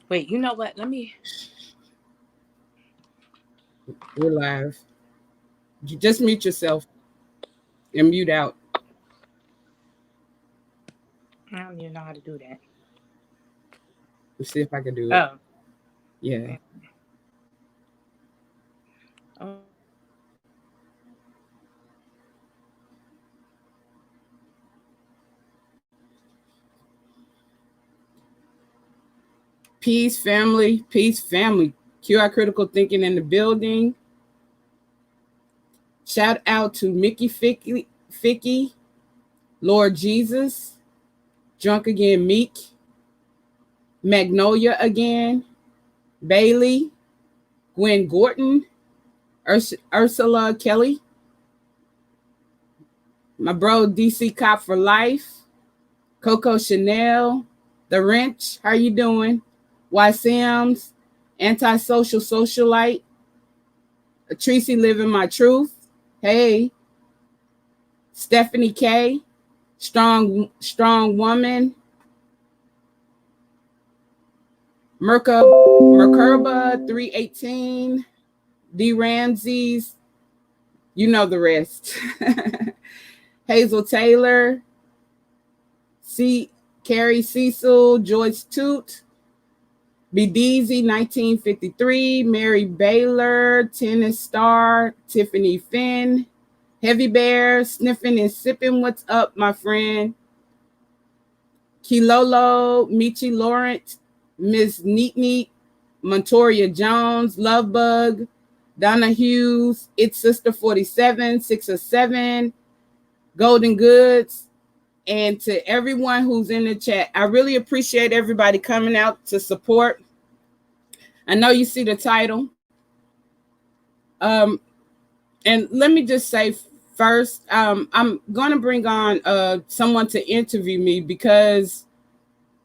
Wait, you know what? Let me. We're live. You just mute yourself and mute out. I don't even know how to do that. Let's see if I can do it. Oh. Yeah. Peace, family. Peace, family. QI Critical Thinking in the building. Shout out to Mickey Ficky, Lord Jesus, Drunk Again Meek, Magnolia Again, Bailey, Gwen Gorton, Ursula Kelly, my bro DC Cop for Life, Coco Chanel, The Wrench, how you doing? Y Sims, Antisocial Socialite, Tracy Living My Truth, hey, Stephanie K, Strong Woman, Merkaba 318, D Ramses, you know the rest. Hazel Taylor, Carrie Cecil, Joyce Toot, Bedeezy 1953, Mary Baylor, Tennis Star, Tiffany Finn, Heavy Bear, Sniffing and Sipping, what's up, my friend? Kilolo, Michi Laurent, Ms. Neat Neat, Montoria Jones, Lovebug, Donna Hughes, It's Sister 47, 607, Golden Goods, and to everyone who's in the chat. I really appreciate everybody coming out to support. I know you see the title. And let me just say first, I'm going to bring on someone to interview me because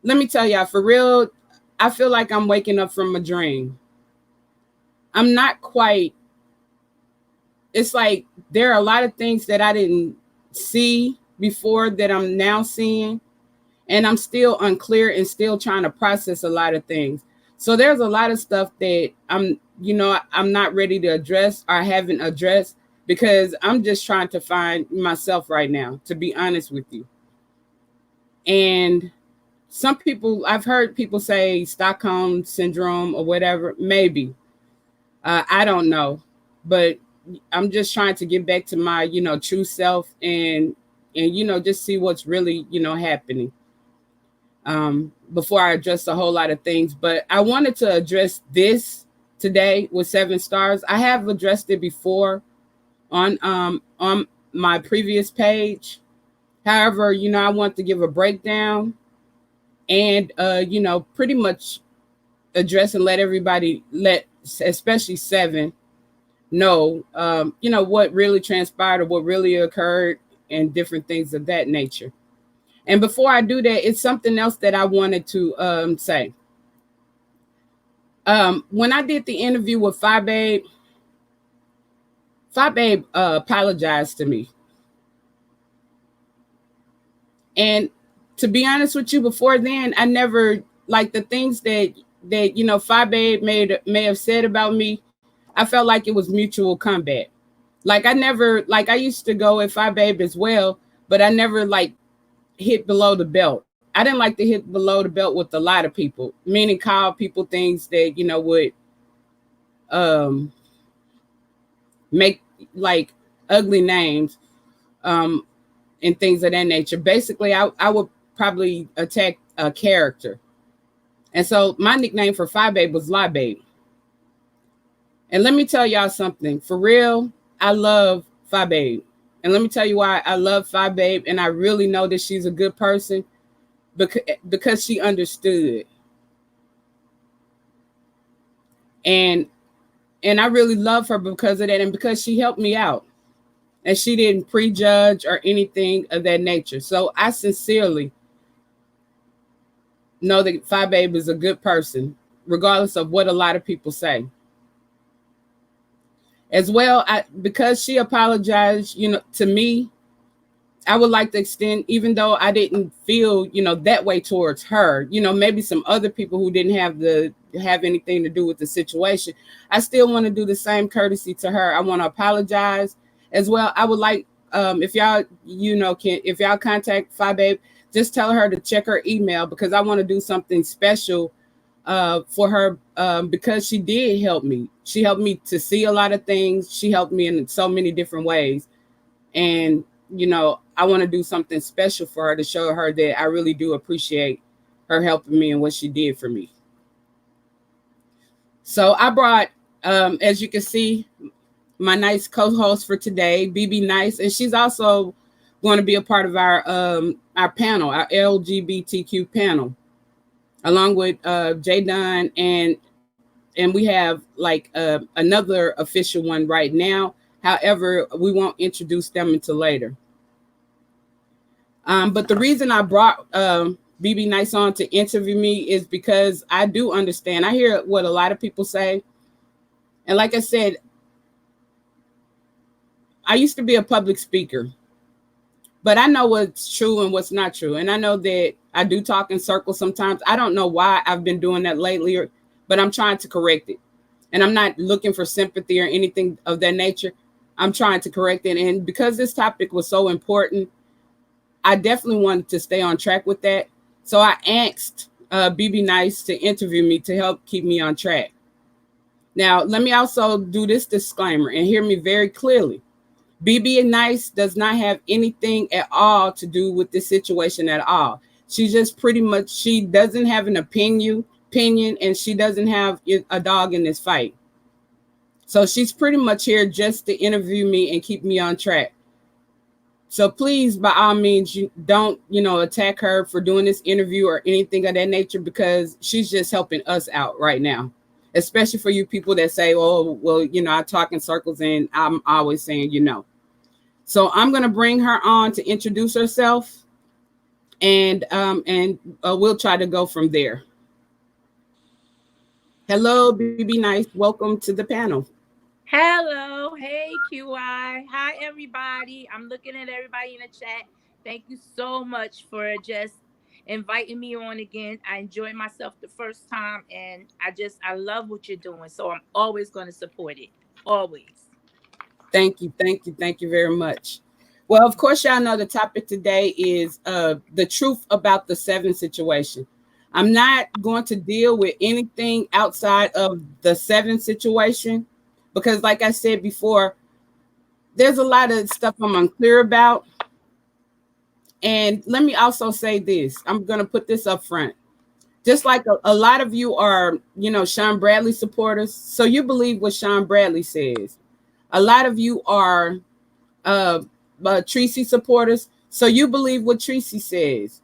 let me tell y'all, for real, I feel like I'm waking up from a dream. I'm not quite. It's like there are a lot of things that I didn't see before that I'm now seeing, and I'm still unclear and still trying to process a lot of things. So there's a lot of stuff that I'm not ready to address or haven't addressed because I'm just trying to find myself right now, to be honest with you. And some people, I've heard people say Stockholm syndrome or whatever, maybe. I don't know, but I'm just trying to get back to my, true self and just see what's really, happening before I address a whole lot of things. But I wanted to address this today with 7 stars. I have addressed it before on my previous page. However, I want to give a breakdown and, pretty much address and let everybody, especially 7, know, what really transpired or what really occurred and different things of that nature. And before I do that, it's something else that I wanted to say. When I did the interview with Fi Babe apologized to me. And to be honest with you, before then, I never, like the things that Fi Babe may have said about me, I felt like it was mutual combat. Like I used to go at Fi Babe as well, but I never hit below the belt. I didn't like to hit below the belt with a lot of people, meaning call people things that, would make like ugly names and things of that nature. Basically, I would probably attack a character. And so my nickname for Fi Babe was Lie Babe. And let me tell y'all something. For real, I love Fi Babe. And let me tell you why I love Fi Babe. And I really know that she's a good person because she understood. And I really love her because of that and because she helped me out. And she didn't prejudge or anything of that nature. So I sincerely know that Fi Babe is a good person, regardless of what a lot of people say. As well, because she apologized, to me, I would like to extend, even though I didn't feel, that way towards her, maybe some other people who didn't have anything to do with the situation. I still want to do the same courtesy to her. I want to apologize as well. I would like, if y'all, if y'all contact Fi Babe, just tell her to check her email, because I want to do something special for her, because she did help me. She helped me to see a lot of things. She helped me in so many different ways. And, I want to do something special for her to show her that I really do appreciate her helping me and what she did for me. So I brought, as you can see, my nice co-host for today, BB Nice, and she's also going to be a part of our panel, our LGBTQ panel, along with Jay Dunn, and we have like another official one right now. However, we won't introduce them until later. But the reason I brought BB Nice on to interview me is because I do understand. I hear what a lot of people say. And like I said, I used to be a public speaker, but I know what's true and what's not true. And I know that I do talk in circles sometimes. I don't know why I've been doing that lately, but I'm trying to correct it. And I'm not looking for sympathy or anything of that nature. I'm trying to correct it. And because this topic was so important, I definitely wanted to stay on track with that. So I asked BB Nice to interview me to help keep me on track. Now, let me also do this disclaimer and hear me very clearly. BB Nice does not have anything at all to do with this situation at all. She just pretty much, she doesn't have an opinion, and she doesn't have a dog in this fight. So she's pretty much here just to interview me and keep me on track. So please, by all means, you don't, attack her for doing this interview or anything of that nature, because she's just helping us out right now. Especially for you people that say, oh, well, I talk in circles and I'm always saying, So I'm going to bring her on to introduce herself, and we'll try to go from there. Hello, BB Nice. Welcome to the panel. Hello. Hey, QI. Hi, everybody. I'm looking at everybody in the chat. Thank you so much for just inviting me on again. I enjoyed myself the first time, and I love what you're doing. So I'm always going to support it. Always. Thank you. Thank you. Thank you very much. Well, of course, y'all know the topic today is the truth about the Seven situation. I'm not going to deal with anything outside of the Seven situation, because like I said before, there's a lot of stuff I'm unclear about. And let me also say this. I'm going to put this up front. Just like a lot of you are, Sean Bradley supporters. So you believe what Sean Bradley says. A lot of you are Tracy supporters. So you believe what Tracy says.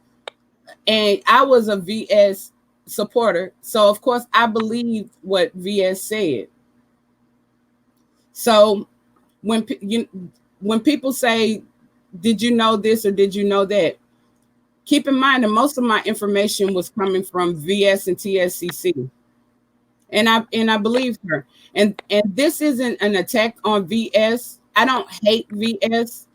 And I was a VS supporter. So, of course, I believe what VS said. So when people say, did you know this or did you know that? Keep in mind that most of my information was coming from VS and TSCC. And I believe her. And this isn't an attack on VS. I don't hate VS,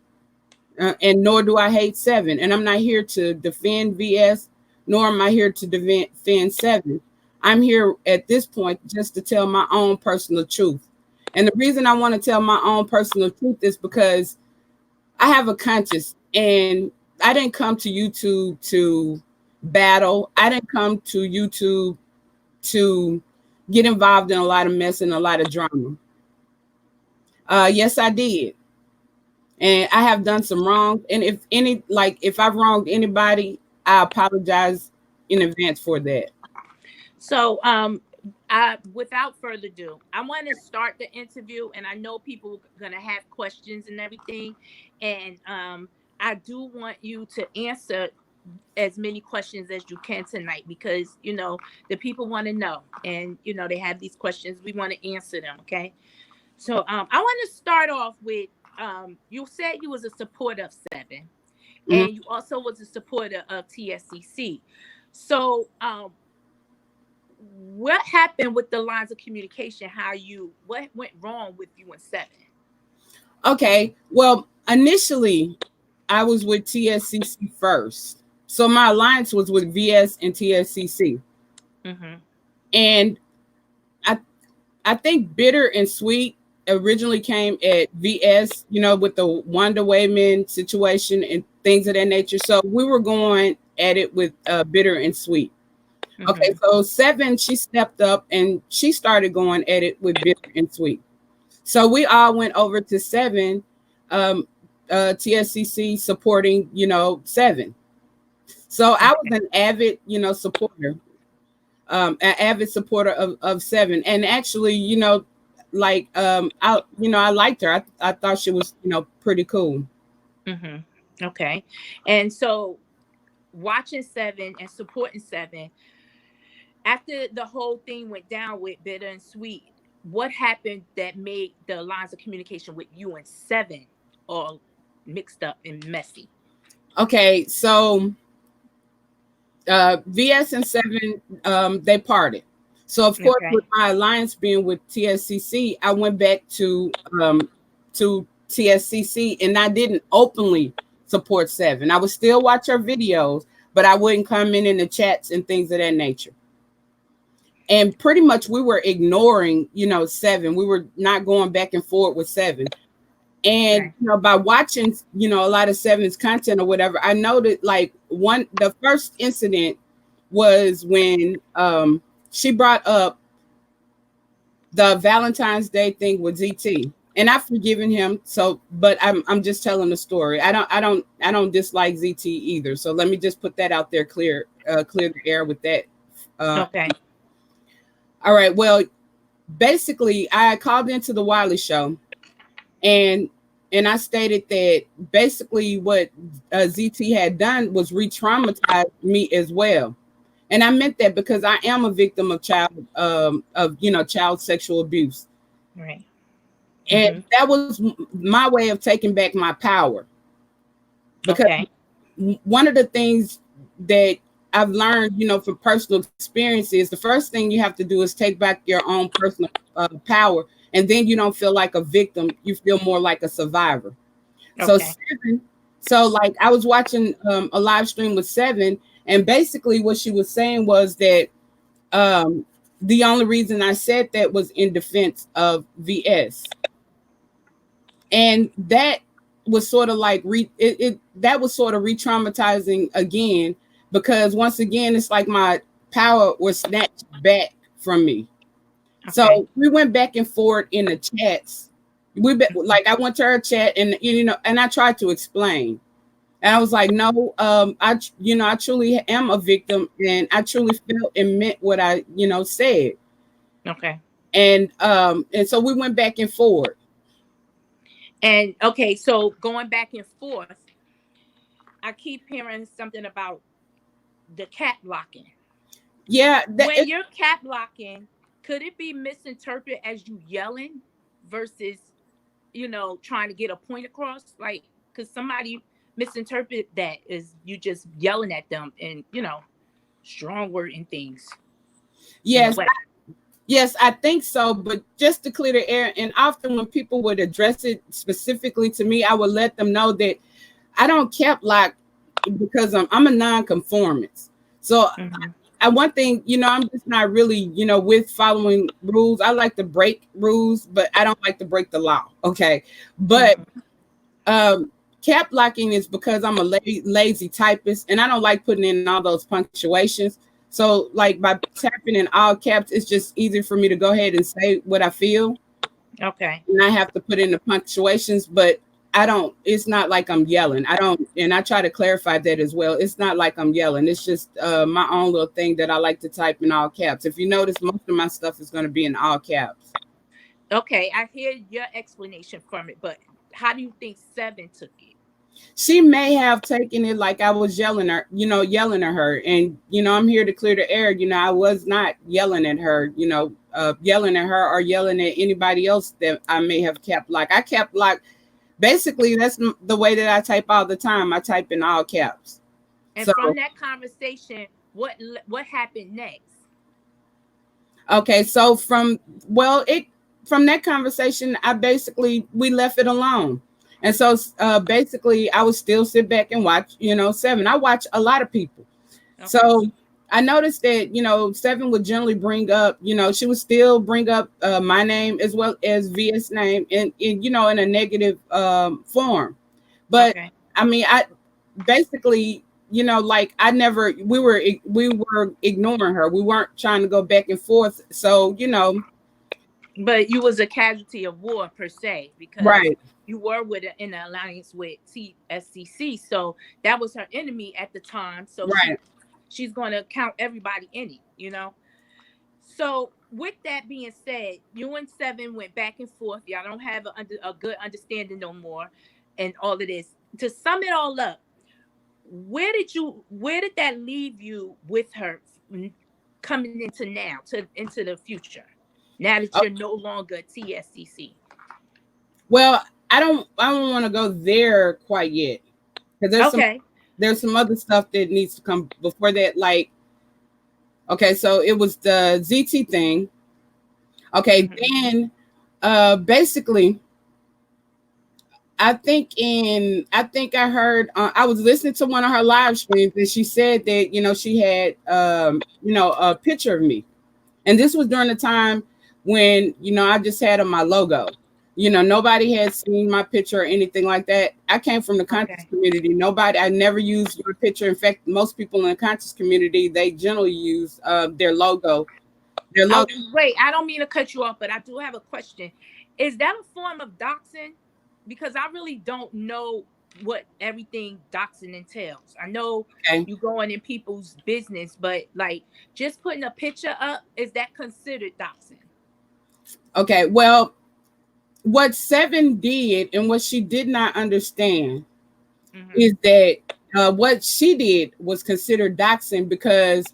and nor do I hate Seven. And I'm not here to defend VS, nor am I here to defend Seven. I'm here at this point just to tell my own personal truth. And the reason I want to tell my own personal truth is because I have a conscience, and I didn't come to YouTube to battle. I didn't come to YouTube to get involved in a lot of mess and a lot of drama. Yes, I did. And I have done some wrong. And if I've wronged anybody, I apologize in advance for that. So, without further ado, I want to start the interview, and I know people are gonna have questions and everything, and I do want you to answer as many questions as you can tonight, because the people want to know, and they have these questions. We want to answer them. Okay, so I want to start off with you said you was a supporter of Seven, Mhm. and you also was a supporter of TSCC. So what happened with the lines of communication? What went wrong with you and Seven? Okay. Well, initially, I was with TSCC first. So my alliance was with VS and TSCC. Mm-hmm. And I I think Bitter and Sweet originally came at VS, with the Wanda Wayman situation and things of that nature. So we were going at it with Bitter and Sweet. Okay, Mm-hmm. so Seven, she stepped up and she started going at it with Bitter and Sweet. So we all went over to Seven, TSCC supporting, Seven. So I was an avid, supporter, an avid supporter of Seven. And actually, like I liked her. I thought she was, pretty cool. Mm-hmm. Okay. And so watching Seven and supporting Seven, after the whole thing went down with Bitter and Sweet, what happened that made the lines of communication with you and Seven all mixed up and messy? Okay, so VS and Seven, they parted. So of course, Okay. with my alliance being with TSCC, I went back to TSCC, and I didn't openly support Seven. I would still watch her videos, but I wouldn't come in the chats and things of that nature. And pretty much we were ignoring, Seven. We were not going back and forth with Seven. And Right. by watching, a lot of Seven's content or whatever, I noted like the first incident was when she brought up the Valentine's Day thing with ZT. And I've forgiven him. So, but I'm just telling the story. I don't dislike ZT either. So let me just put that out there, clear the air with that. Okay. All right. Well, basically, I called into the Wiley show, and I stated that basically what ZT had done was re-traumatize me as well. And I meant that because I am a victim of child sexual abuse. Right. And Mm-hmm. that was my way of taking back my power. Because Okay. one of the things that I've learned, from personal experiences, the first thing you have to do is take back your own personal power. And then you don't feel like a victim. You feel more like a survivor. So Okay. Seven, so like I was watching a live stream with Seven, and basically what she was saying was that the only reason I said that was in defense of VS. And that was sort of like that was sort of re-traumatizing again, because once again it's like my power was snatched back from me. Okay. So we went back and forth in the chats. Like I went to her chat, and and I tried to explain. And I was like, no, I truly am a victim, and I truly felt and meant what I, said. Okay. And so we went back and forth. And okay, so going back and forth, I keep hearing something about the cap blocking. Yeah, When you're cap blocking, could it be misinterpreted as you yelling versus, trying to get a point across? Like, because somebody misinterpret that as you just yelling at them and, strong word and things in a yes, way. yes, I think so. But just to clear the air, and often when people would address it specifically to me, I would let them know that I don't cap lock because I'm a non-conformist. So Mm-hmm. one thing, I'm just not really, with following rules. I like to break rules, but I don't like to break the law. Okay. But Mm-hmm. cap locking is because I'm a lazy typist, and I don't like putting in all those punctuations. So like by tapping in all caps, it's just easier for me to go ahead and say what I feel. Okay. And I have to put in the punctuations, but it's not like I'm yelling. And I try to clarify that as well. It's not like I'm yelling. It's just my own little thing that I like to type in all caps. If you notice, most of my stuff is going to be in all caps. Okay. I hear your explanation from it, but how do you think Seven took it? She may have taken it like I was yelling at her. And, I'm here to clear the air. I was not yelling at her, yelling at her or yelling at anybody else that I may have kept like. I kept like, basically, that's the way that I type all the time. I type in all caps. And So, from that conversation, what happened next? okay. So from that conversation, we left it alone. And so basically I would still sit back and watch, Seven. I watch a lot of people. Okay. So I noticed that, Seven would generally bring up, she would still bring up my name as well as VS name in a negative form. But Okay. I mean, I basically, like I never, we were ignoring her. We weren't trying to go back and forth. So, But you was a casualty of war per se because right, you were in an alliance with TSCC, so that was her enemy at the time. So right. she's going to count everybody in it. So with that being said, you and Seven went back and forth. Y'all don't have a good understanding no more, and all of this. To sum it all up, where did that leave you with her coming into now into the future? Now that Oh, you're no longer TSCC. well, I don't want to go there quite yet because Okay. there's some other stuff that needs to come before that. Like, okay, so it was the ZT thing. Okay, Hmm. then basically I think I heard I was listening to one of her live streams and she said that she had a picture of me. And this was during the time when I just had on my logo. Nobody had seen my picture or anything like that. I came from the conscious Okay. community. I never used my picture. In fact, most people in the conscious community, they generally use their logo. Their Oh, logo. wait, I don't mean to cut you off, but I do have a question. Is that a form of doxing? Because I really don't know what everything doxing entails. I know Okay. you going in people's business, but like just putting a picture up, is that considered doxing? Okay. Well, what Seven did and what she did not understand Hmm. is that what she did was considered doxing because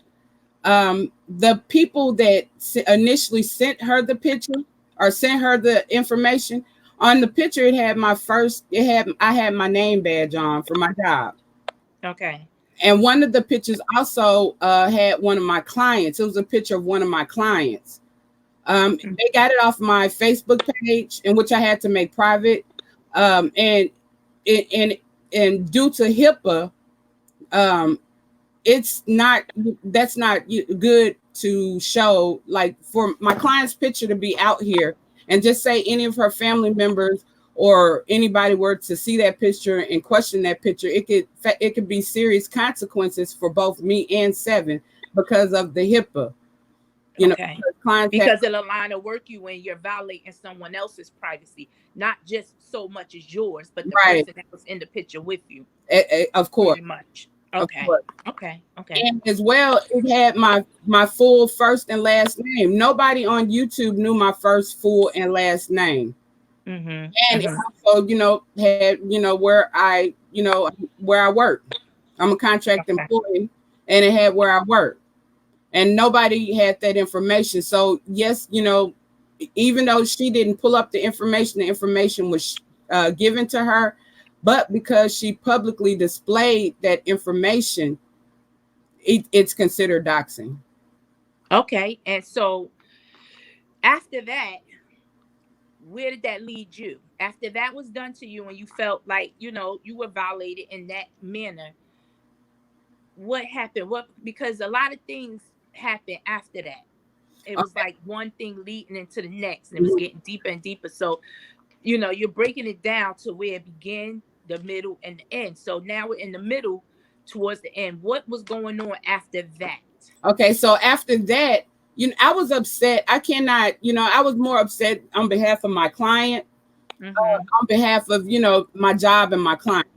the people that initially sent her the picture or sent her the information on the picture, I had my name badge on for my job. Okay. And one of the pictures also had one of my clients. It was a picture of one of my clients. They got it off my Facebook page, in which I had to make private. And and and due to HIPAA, um, it's not that's not good to show, like, for my client's picture to be out here and just say any of her family members or anybody were to see that picture and question that picture, it could be serious consequences for both me and Seven because of the HIPAA. Okay. Clients have Because the line of work you in, you're violating someone else's privacy, not just so much as yours, but the right, person that was in the picture with you, of course, pretty much. of Okay. course. Okay. Okay. And as well, it had my full first and last name. Nobody on YouTube knew my first full and last name. Mm-hmm. And it Mm-hmm. also, had, where I work. I'm a contract Okay. employee, and it had where I work. And nobody had that information. So yes, even though she didn't pull up the information was given to her, but because she publicly displayed that information, it's considered doxing. Okay. And so after that, where did that lead you? After that was done to you and you felt like, you were violated in that manner, what happened? What, because a lot of things happened after that. It was Okay. like one thing leading into the next, and it was getting deeper and deeper. So, you're breaking it down to where it began, the middle, and the end. So now we're in the middle towards the end. What was going on after that? Okay, so after that, I was upset. I cannot, I was more upset on behalf of my client, Mm-hmm. on behalf of, my job and my client.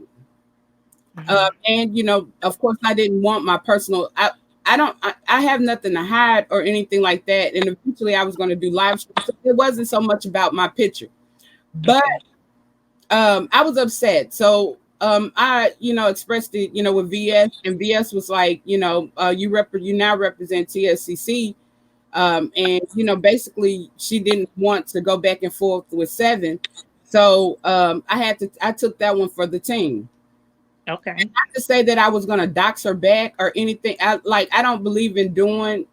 Mm-hmm. And of course, I didn't want my personal. I don't. I have nothing to hide or anything like that. And eventually, I was going to do live streams. So it wasn't so much about my picture, but Okay. I was upset. So I, expressed it, with VS, and VS was like, you now represent TSCC. And basically, she didn't want to go back and forth with Seven. So I took that one for the team. Okay. To say that I was going to dox her back or anything. I don't believe in doing.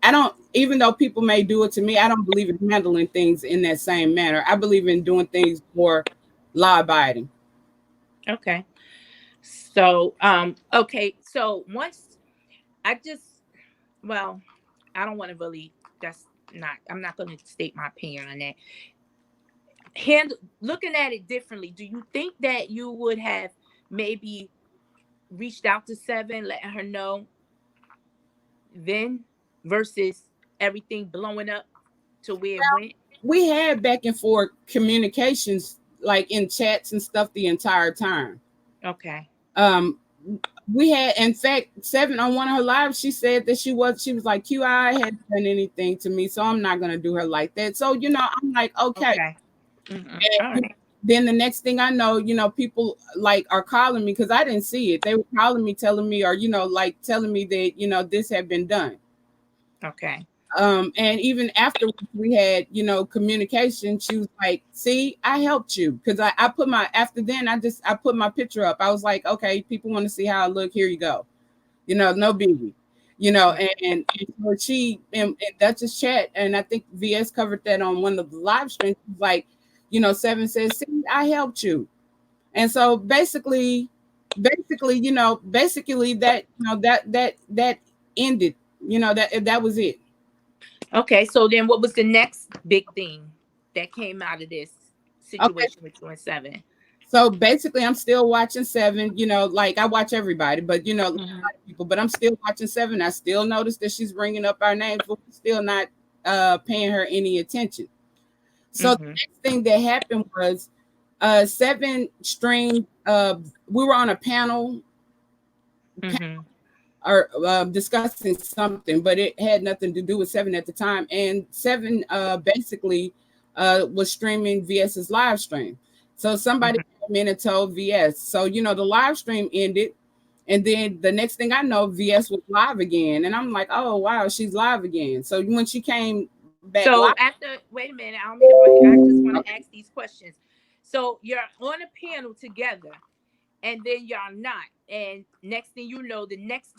I don't, even though people may do it to me, I don't believe in handling things in that same manner. I believe in doing things more. law abiding. Okay. So, okay. So once I just, well, I don't want to really, that's not, I'm not going to state my opinion on that. Looking at it differently, do you think that you would have maybe reached out to Seven, letting her know then versus everything blowing up to where it went? We had back and forth communications like in chats and stuff the entire time. Okay. Um, we had, in fact, Seven on one of her lives, she said that she was like, QI hadn't done anything to me, so I'm not gonna do her like that. So, I'm like, okay. Okay. Mm-hmm. All And right. then the next thing I know, people like are calling me because I didn't see it. They were calling me, telling me, or like telling me that this had been done. Okay. And even after we had communication, she was like, see, I helped you, because I put my, after then I put my picture up. I was like, okay, people want to see how I look, here you go, no biggie, and so she, and that's just chat, and I think VS covered that on one of the live streams. Like, Seven says, see, I helped you. And so basically that that ended, that was it. Okay. So then what was the next big thing that came out of this Okay. situation with you and Seven? So basically, I'm still watching Seven. Like I watch everybody, but a lot Mm-hmm. of people. But I'm still watching Seven. I still notice that she's bringing up our names, but we're still not paying her any attention. So the Mm-hmm. next thing that happened was Seven streamed. We were on a panel Mm-hmm. or discussing something, but it had nothing to do with Seven at the time. And Seven basically was streaming VS's live stream. So somebody Mm-hmm. came in and told VS. So the live stream ended, and then the next thing I know, VS was live again, and I'm like, oh wow, she's live again. So when she came back live, So after, wait a minute, I don't mean to break. I just want to ask these questions. So you're on a panel together, and then y'all not. And next thing you know, the next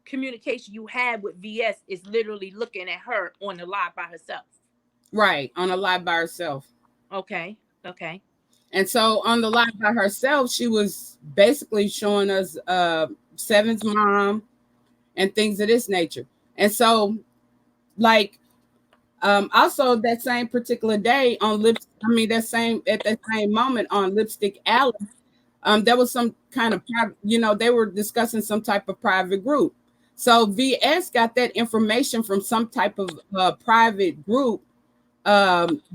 communication you have with VS is literally looking at her on the live by herself. right, on a live by herself. Okay. Okay. And so on the live by herself, she was basically showing us Seven's mom and things of this nature. And so, like, also that same particular day on lips, I mean, that same moment on Lipstick Alley, there was some kind of, they were discussing some type of private group. So VS got that information from some type of private group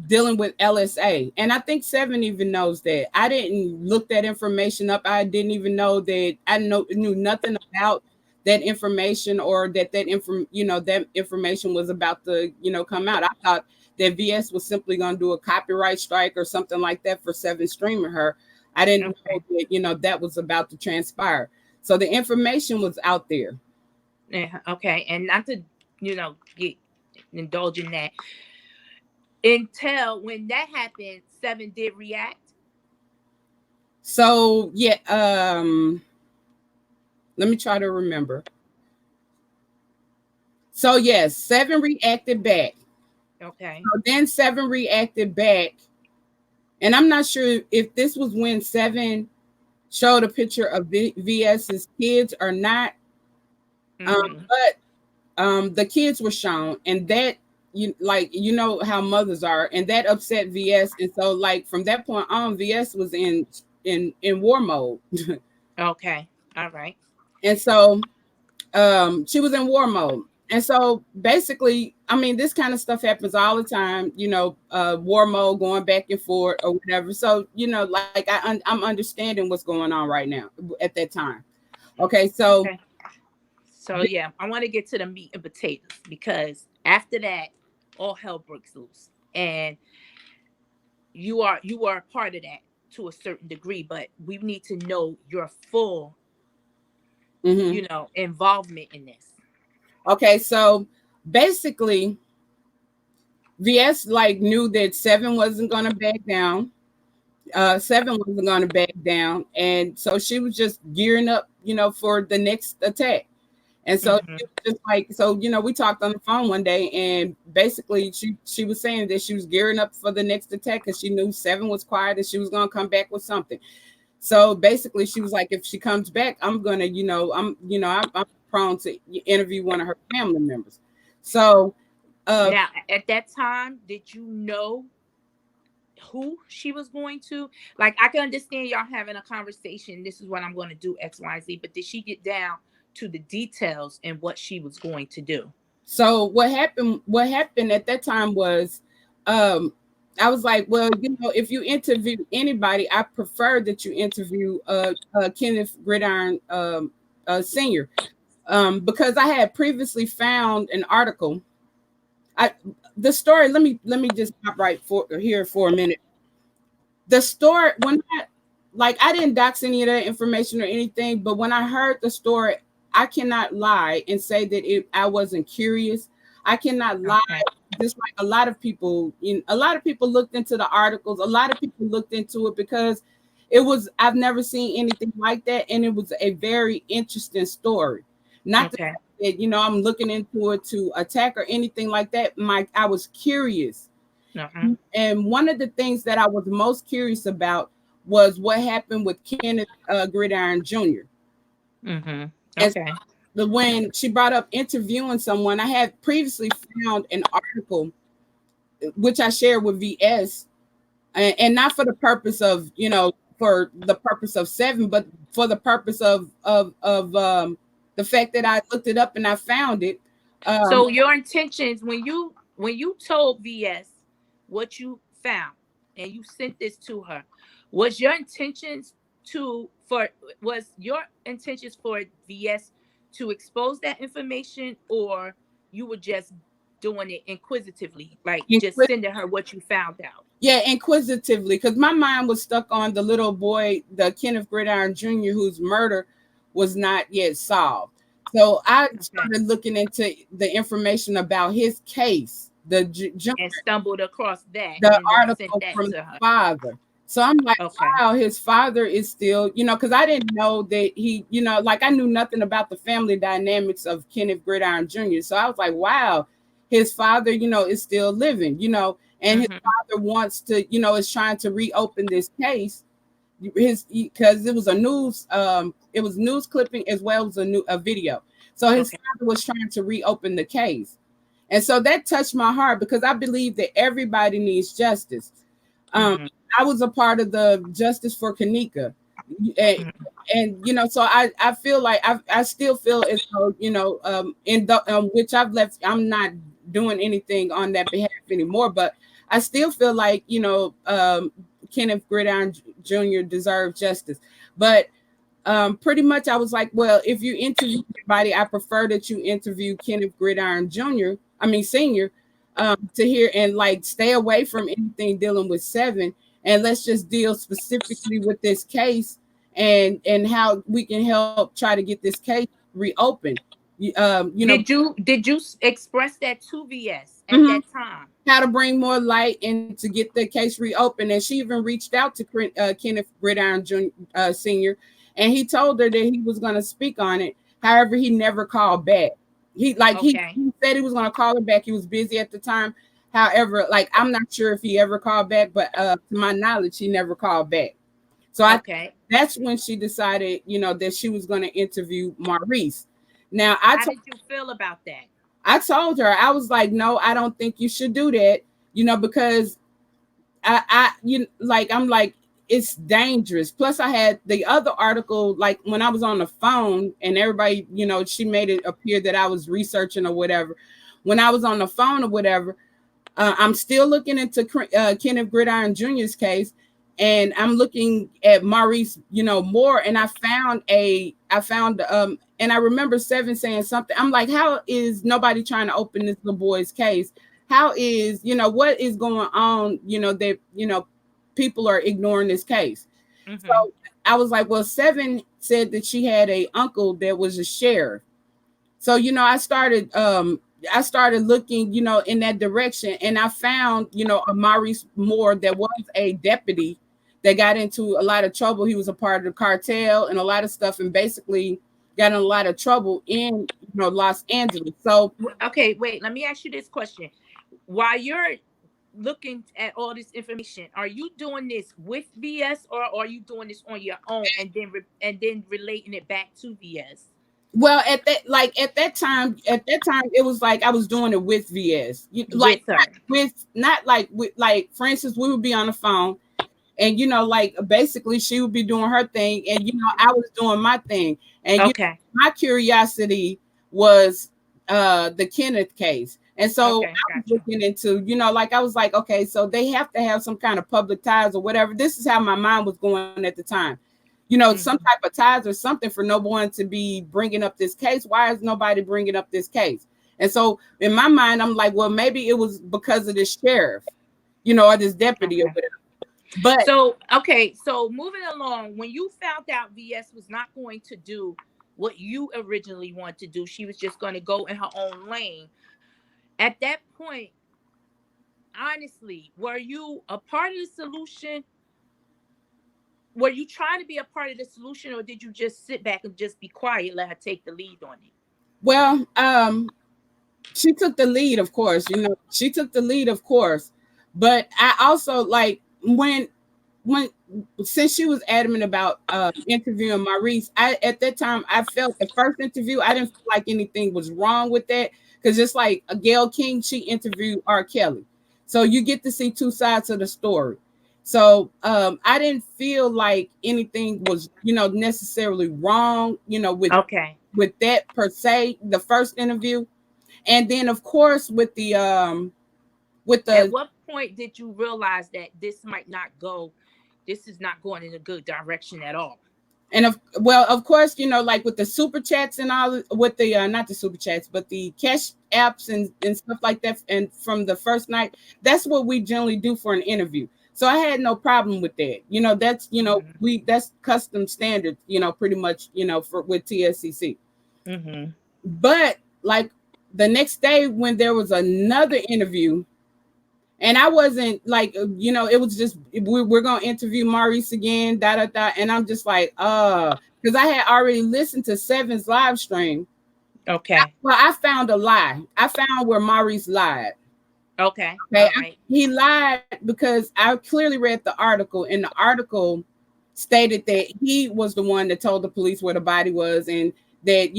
dealing with LSA. And I think Seven even knows that. I didn't look that information up. I didn't even know that. Knew nothing about that information, or that information was about to come out. I thought that VS was simply going to do a copyright strike or something like that for Seven streaming her. I didn't know Okay. that that was about to transpire. So the information was out there. Yeah. Okay. And not to, get indulge in that. Until when that happened, Seven did react. So yeah, let me try to remember. So yes, Seven reacted back. Okay. So then Seven reacted back, and I'm not sure if this was when Seven showed a picture of VS's kids or not. Mm-hmm. But the kids were shown, and that how mothers are, and that upset VS, and so like from that point on, VS was in war mode, Okay. All right. and so she was in war mode. And so basically, I mean, this kind of stuff happens all the time, war mode, going back and forth or whatever. So, like I'm understanding what's going on right now at that time. Okay. So, Okay. So yeah, I want to get to the meat and potatoes, because after that, all hell breaks loose, and you are a part of that to a certain degree. But we need to know your full, mhm. involvement in this. Okay. So basically, VS like knew that Seven wasn't going to back down. Seven wasn't going to back down. And so she was just gearing up, for the next attack. And so Mm-hmm. it was just like, so, we talked on the phone one day, and basically she was saying that she was gearing up for the next attack because she knew Seven was quiet and she was going to come back with something. So basically she was like, if she comes back, I'm going to, I'm prone to interview one of her family members. So, Now, at that time, did you know who she was going to? Like, I can understand y'all having a conversation. This is what I'm going to do, X, Y, Z. But did she get down to the details and what she was going to do? So what happened at that time was, um I was like, well, if you interview anybody, I prefer that you interview Kenneth Gridiron Senior, because I had previously found an article. I The story, let me just stop right for here for a minute. The story, when I didn't dox any of that information or anything, but when I heard the story, I cannot lie and say that I wasn't curious. I cannot lie. Okay. Just like a lot of people looked into the articles. A lot of people looked into it because I've never seen anything like that, and it was a very interesting story. Not the Okay. fact that I'm looking into it to attack or anything like that. I was curious, Uh-huh. and one of the things that I was most curious about was what happened with Kenneth Gridiron Jr. Mm-hmm. And Okay. when she brought up interviewing someone, I had previously found an article which I shared with VS, and not for the purpose of for the purpose of Seven, but for the purpose of the fact that I looked it up and I found it. Um, So your intentions when you told VS what you found and you sent this to her, was your intentions to for was your intentions for VS to expose that information, or you were just doing it inquisitively, like just sending her what you found out? Yeah, inquisitively, because my mind was stuck on the little boy, the Kenneth Gridiron Jr., whose murder was not yet solved. So I Okay. started looking into the information about his case, And stumbled across that the and then sent article that from the to her. father. So I'm like, Okay. wow, his father is still, because I didn't know that he, like I knew nothing about the family dynamics of Kenneth Gridiron Jr. So I was like, wow, his father, is still living, and his Mm-hmm. father wants to, is trying to reopen this case. Because it was news clipping as well as a video. So his Okay. father was trying to reopen the case. And so that touched my heart because I believe that everybody needs justice. Um, Mm-hmm. I was a part of the Justice for Kanika. And, Mm-hmm. so I feel like I still feel as though, in the which I've left, I'm not doing anything on that behalf anymore, but I still feel like, Kenneth Gridiron Jr. deserved justice. But pretty much I was like, well, if you interview anybody, I prefer that you interview Kenneth Gridiron Jr. I mean Senior, to hear and like stay away from anything dealing with Seven, and let's just deal specifically with this case and how we can help try to get this case reopened. Did you express that to VS at Mhm. that time? How to bring more light and to get the case reopened. And she even reached out to Kenneth Gridiron Jr., Sr., and he told her that he was going to speak on it. However, he never called back. Okay. He said he was going to call her back. He was busy at the time. However, like I'm not sure if he ever called back, but to my knowledge, he never called back. So Okay. that's when she decided, that she was going to interview Maurice. Now How did you feel about that? I told her, I was like, no, I don't think you should do that, because I'm like, it's dangerous. Plus, I had the other article, like when I was on the phone and everybody, she made it appear that I was researching or whatever. When I was on the phone or whatever, I'm still looking into Kenneth Gridiron Jr.'s case, and I'm looking at Maurice, more. And and I remember Seven saying something. I'm like, how is nobody trying to open this little boy's case? How is, what is going on? That people are ignoring this case. Mm-hmm. So I was like, well, Seven said that she had a uncle that was a sheriff. So, I started looking, in that direction, and I found, a Maurice Moore that was a deputy that got into a lot of trouble. He was a part of the cartel and a lot of stuff, and basically got in a lot of trouble in Los Angeles. So Okay, wait, let me ask you this question. While you're looking at all this information, are you doing this with VS, or are you doing this on your own and then relating it back to VS? well, at that time it was like I was doing it with VS. Like With her. not like with, like, for instance, we would be on the phone, and like basically she would be doing her thing, and I was doing my thing, and Okay. my curiosity was the Kenneth case. And so Okay, I was gotcha. looking into, like, I was like, okay, so they have to have some kind of public ties or whatever. This is how my mind was going at the time. Some Mhm. type of ties or something for no one to be bringing up this case. Why is nobody bringing up this case? And so in my mind, I'm like, well, maybe it was because of this sheriff, or this deputy or Okay. whatever. But So, okay, so moving along, when you found out VS was not going to do what you originally wanted to do, she was just going to go in her own lane. At that point, honestly, were you a part of the solution? Were you trying to be a part of the solution, or did you just sit back and just be quiet, let her take the lead on it? well, she took the lead, of course. She took the lead, of course. But I also, like, when since she was adamant about interviewing Maurice, I at that time I felt the first interview I didn't feel like anything was wrong with that, because just like Gail King, she interviewed R. Kelly, so you get to see two sides of the story. So I didn't feel like anything was necessarily wrong Okay. with that per se, the first interview. And then of course with At the what point did you realize that this is not going in a good direction at all? and of course, like with the super chats and all, with the not the super chats, but the cash apps and stuff like that, and from the first night, that's what we generally do for an interview. So I had no problem with that. That's Hmm. that's custom standard, pretty much, for with TSCC. Hmm. But like the next day when there was another interview, and I wasn't like, it was just we're gonna interview Maurice again, da da da, and I'm just like, because I had already listened to Seven's live stream. Okay. Well, I found a lie. I found where Maurice lied. Okay. Okay, All right. he lied because I clearly read the article, and the article stated that he was the one that told the police where the body was, and that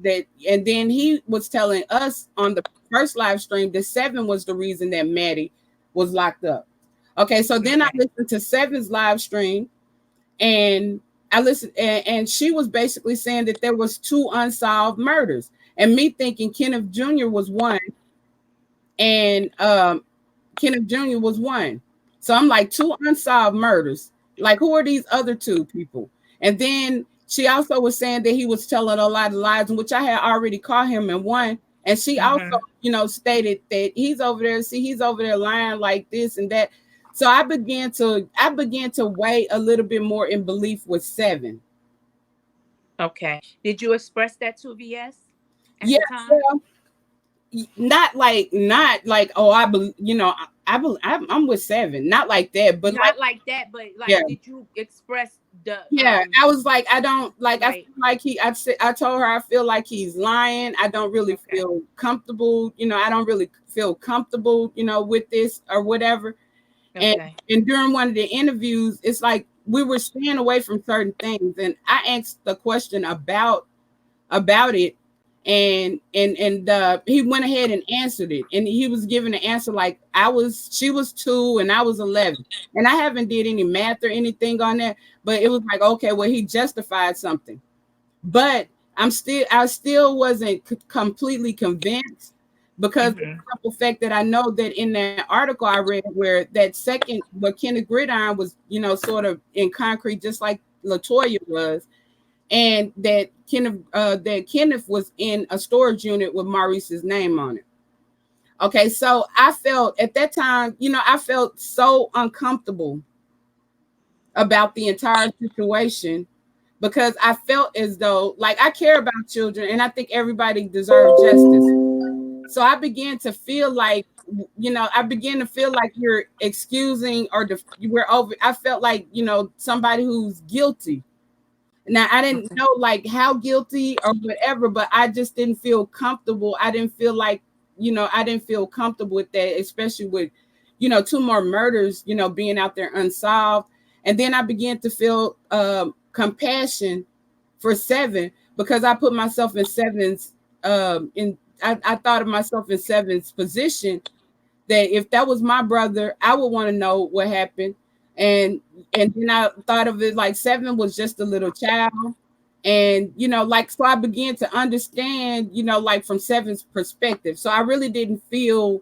that, and then he was telling us on the first live stream that Seven was the reason that Maddie was locked up. Okay, so then I Okay. listened to Seven's live stream, and I listened, and she was basically saying that there was two unsolved murders, and me thinking Kenneth Jr. was one, and Kenneth Jr. was one. So I'm like, two unsolved murders. Like, who are these other two people? And then she also was saying that he was telling a lot of lies, in which I had already caught him in one. And she also, Hmm. stated that he's over there lying like this and that. So I began to weigh a little bit more in belief with Seven. Okay. Did you express that to VS at Yeah, the time? well, not like, oh, I believe, I'm with Seven, not like that, but like, Not like that, but yeah. like, did you express the Yeah, I was like, I don't like. I right? feel like I told her I feel like he's lying. I don't really Okay. feel comfortable. I don't really feel comfortable. With this or whatever. And Okay. and during one of the interviews, it's like we were staying away from certain things, and I asked the question about it, and he went ahead and answered it, and he was giving an answer like she was 2 and I was 11, and I haven't did any math or anything on that, but it was like, okay, well, he justified something, but I still wasn't completely convinced, because of the Hmm. simple fact that I know that in that article I read, where that second, where Kenneth Gridiron was, sort of in concrete, just like Latoya was, and that Kenneth was in a storage unit with Maurice's name on it. Okay, so I felt at that time, I felt so uncomfortable about the entire situation, because I felt as though, like, I care about children and I think everybody deserves justice. So I began to feel like you're excusing, or we're over. I felt like, somebody who's guilty. Now I didn't Okay. know like how guilty or whatever, but I just didn't feel comfortable. I didn't feel like, I didn't feel comfortable with that, especially with, two more murders, being out there unsolved. And then I began to feel compassion for Seven, because I put myself in Seven's I thought of myself in Seven's position, that if that was my brother, I would want to know what happened. And then I thought of it like Seven was just a little child. And like, so I began to understand, like from Seven's perspective. So I really didn't feel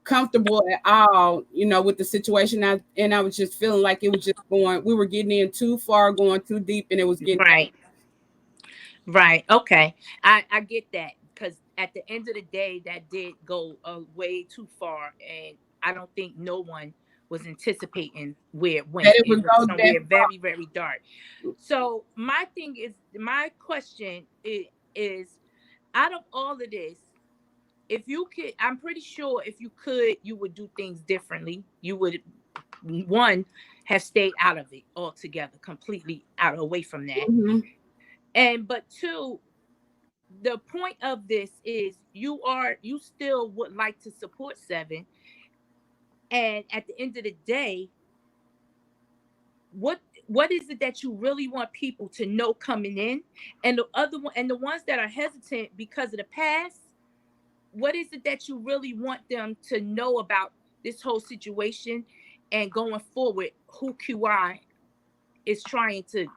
comfortable at all, with the situation. I was just feeling like it was just going, we were getting in too far, going too deep, and it was getting. Right. Right. Okay. I get that, because at the end of the day, that did go way too far, and I don't think no one was anticipating where it That went. it It would went go that somewhere far. very, very dark. So my thing is, my question is, out of all of this, if you could, I'm pretty sure if you could, you would do things differently. You would, one, have stayed out of it altogether, completely out, away from that. Mhm. And but two, the point of this is, you still would like to support Seven, and at the end of the day, what is it that you really want people to know coming in, and the other one, and the ones that are hesitant because of the past, what is it that you really want them to know about this whole situation, and going forward, who QI is trying to,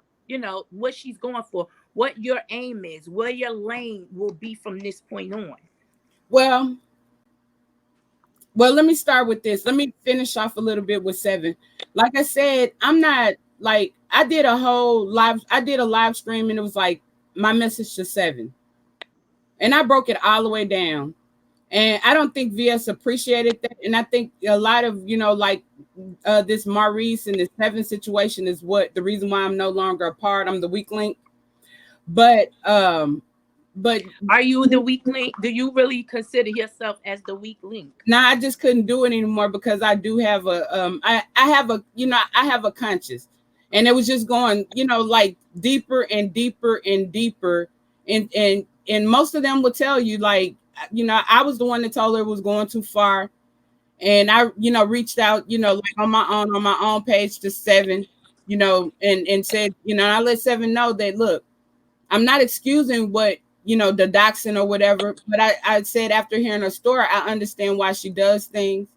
what she's going for, what your aim is, where your lane will be from this point on. Well, well, let me start with this. Let me finish off a little bit with Seven. Like I said, I'm not like, I did a live stream, and it was like my message to Seven. And I broke it all the way down. And I don't think VS appreciated that. And I think a lot of, like this Maurice and this Seven situation is what the reason why I'm no longer a part. I'm the weak link. But but Are you the weak link? Do you really consider yourself as the weak link? now I just couldn't do it anymore, because I do have I have a, I have a conscience. And it was just going, like deeper and deeper and deeper. And most of them will tell you, like, I was the one that told her it was going too far. And I, reached out, like on my own page to Seven, and said, I let Seven know that, look, I'm not excusing what, the doxing or whatever, but I said, after hearing her story, I understand why she does things.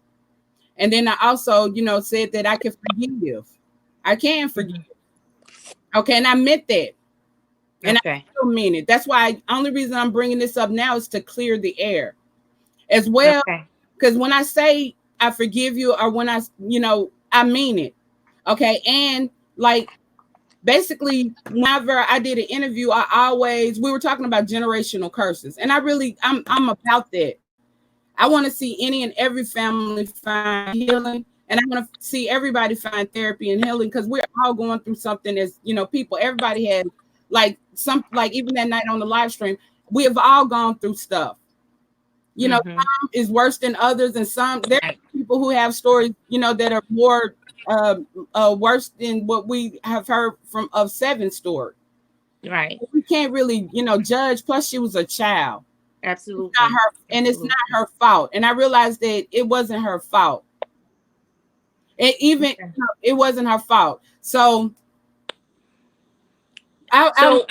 And then I also, said that I can forgive. I can forgive. Mhm. Okay. And I meant that. And I Okay. still mean it. That's why, only reason I'm bringing this up now is to clear the air as well. Okay. Because when I say I forgive you, or when I, I mean it. Okay. And like, basically, whenever I did an interview, we were talking about generational curses. And I'm about that. I want to see any and every family find healing. And I want to see everybody find therapy and healing, because we're all going through something as, people. Everybody has, like even that night on the live stream, we have all gone through stuff. Mm-hmm. Some is worse than others, and there Right. are people who have stories, that are more worse than what we have heard from of Seven's story. Right. We can't really, judge. Plus, she was a child. It's not Absolutely. her, and it's not Absolutely. her fault. And I realized that it wasn't her fault. Okay. It wasn't her fault. So I So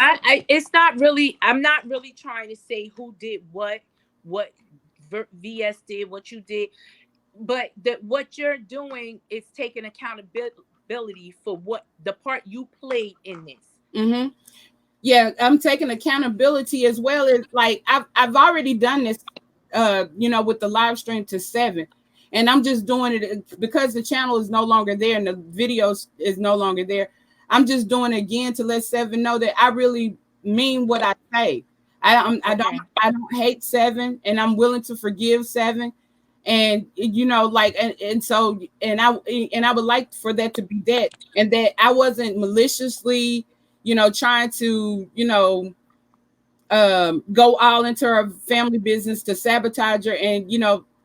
it's not really. I'm not really trying to say who did what VS did, what you did, but that what you're doing is taking accountability for what the part you played in this. mhm. Yeah, I'm taking accountability, as well as, like, I've already done this, with the live stream to Seven, and I'm just doing it because the channel is no longer there and the videos is no longer there. I'm just doing it again to let Seven know that I really mean what I say. Okay. I don't hate Seven, and I'm willing to forgive Seven. And like, and I would like for that to be that, and that I wasn't maliciously, trying to, go all into her family business to sabotage her. And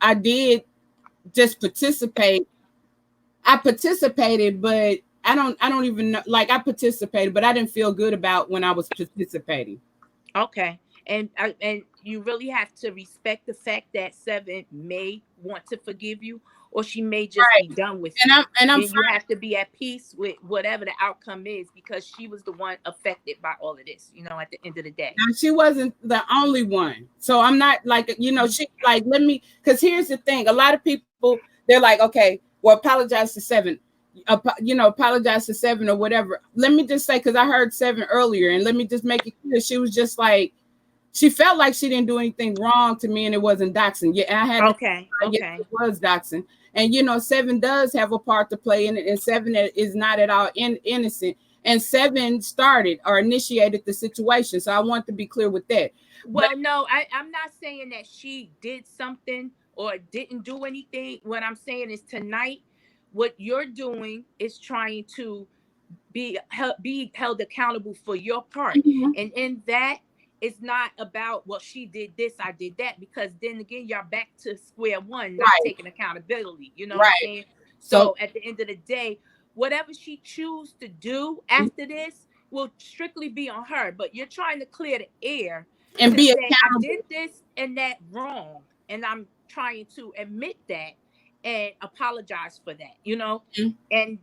I did just participate. I participated, but I don't even know, like I participated, but I didn't feel good about when I was participating. Okay. And you really have to respect the fact that Seven may want to forgive you, or she may just be Right. done with And you. I'm And you fine. have to be at peace with whatever the outcome is, because she was the one affected by all of this, at the end of the day. Now, she wasn't the only one. So I'm not like, she like, let me, because here's the thing. A lot of people, they're like, okay, well, apologize to Seven, apologize to Seven or whatever. Let me just say, because I heard Seven earlier, and let me just make it clear. She was just like, she felt like she didn't do anything wrong to me, and it wasn't doxing. Yeah, I had to, Okay. yes, Okay. it was doxing. And Seven does have a part to play in it, and Seven is not at all innocent. And Seven started or initiated the situation, so I want to be clear with that. But Well, no, I'm not saying that she did something or didn't do anything. What I'm saying is tonight, what you're doing is trying to be held accountable for your part, mhm, and in that, it's not about, well, she did this, I did that, because then again you're back to square one, not right, taking accountability. You know what I'm right. saying? So So at the end of the day, whatever she choose to do after this will strictly be on her, but you're trying to clear the air and to be say, I did accountable. this and that wrong, and I'm trying to admit that and apologize for that, Mhm, and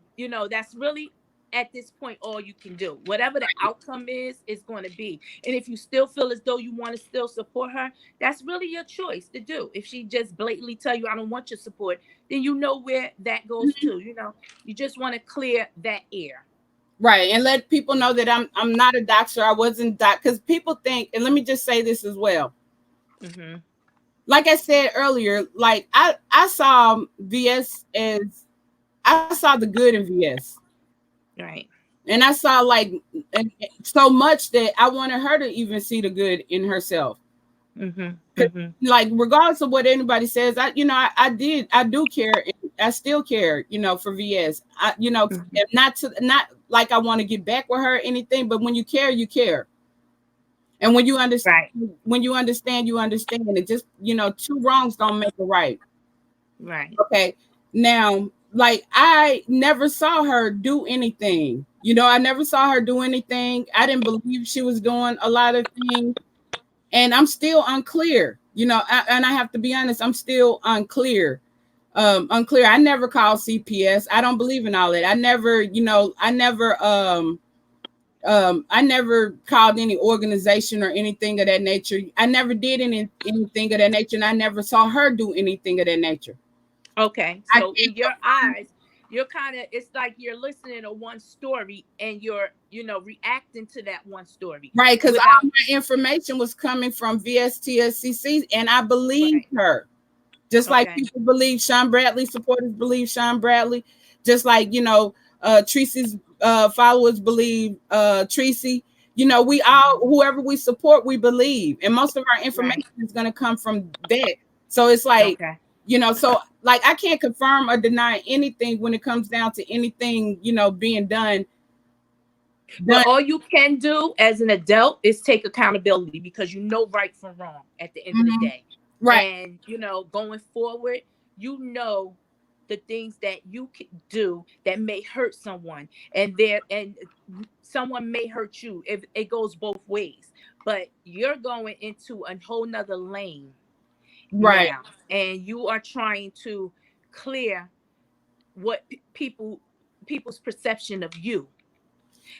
that's really, at this point, all you can do. Whatever the outcome is going to be. And if you still feel as though you want to still support her, that's really your choice to do. If she just blatantly tell you, I don't want your support, then you know where that goes mhm. to. You just want to clear that air. Right, and let people know that I'm not a doctor. I wasn't because people think, and let me just say this as well. Hmm. Like I said earlier, like I saw VS as I saw the good in VS, Right. and I saw like so much that I wanted her to even see the good in herself. Hmm. 'Cause, Hmm. like regardless of what anybody says, I do care. And I still care, for VS. Hmm. And not like I want to get back with her or anything, but when you care, you care. And Right. when you understand, you understand. And just, two wrongs don't make a right. Right. Okay. Now, like I never saw her do anything. I never saw her do anything. I didn't believe she was doing a lot of things. And I'm still unclear. And I have to be honest, I'm still unclear. Unclear. I never called CPS. I don't believe in all that. I never called any organization or anything of that nature. I never did anything of that nature, and I never saw her do anything of that nature. Okay. I So in can't your confirm, eyes, you're kind of, it's like you're listening to one story and you're, reacting to that one story right? Because all without. my information was coming from VSTSCC, and I believed Right. her. Just like Okay. people believe Sean Bradley, supporters believe Sean Bradley, just like Tracy's followers believe Tracy. We all, Hmm. whoever we support, we believe, and most of our Right. information is going to come from that. So it's like, Okay. so like I can't confirm or deny anything when it comes down to anything being done. Well, Done all you can do as an adult is take accountability, because you know right from wrong at the end of the mhm, day. right. And, going forward, the things that you can do that may hurt someone, and someone may hurt you, if it goes both ways. But you're going into a whole nother lane Right. now, and you are trying to clear what people's perception of you.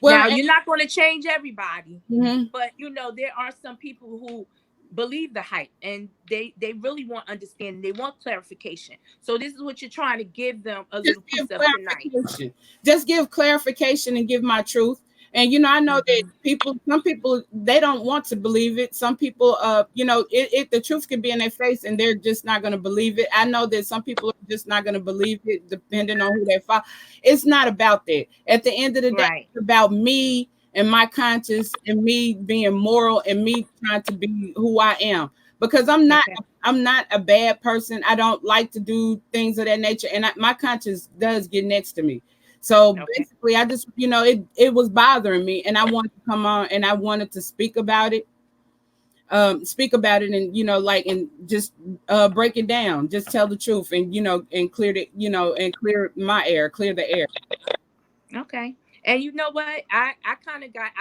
Well, Now, you're not going to change everybody, mhm. but there are some people who believe the hype, and they really want understanding. They want clarification. So this is what you're trying to give them a Just little give piece of tonight. clarification. Just give clarification and give my truth. And I know that Hmm. some people they don't want to believe it. Some people, the truth can be in their face and they're just not going to believe it. I know that some people are just not going to believe it, depending on who they follow. It's not about that. At the end of the day, Right. it's about me and my conscience and me being moral and me trying to be who I am. Because Okay. I'm not a bad person. I don't like to do things of that nature, and my conscience does get next to me. So Okay. basically, I just, it was bothering me, and I wanted to come on and I wanted to speak about it, and like, and just break it down, just tell the truth, and and clear the, and clear my air, clear the air. Okay. Okay. And you know what? I kind of got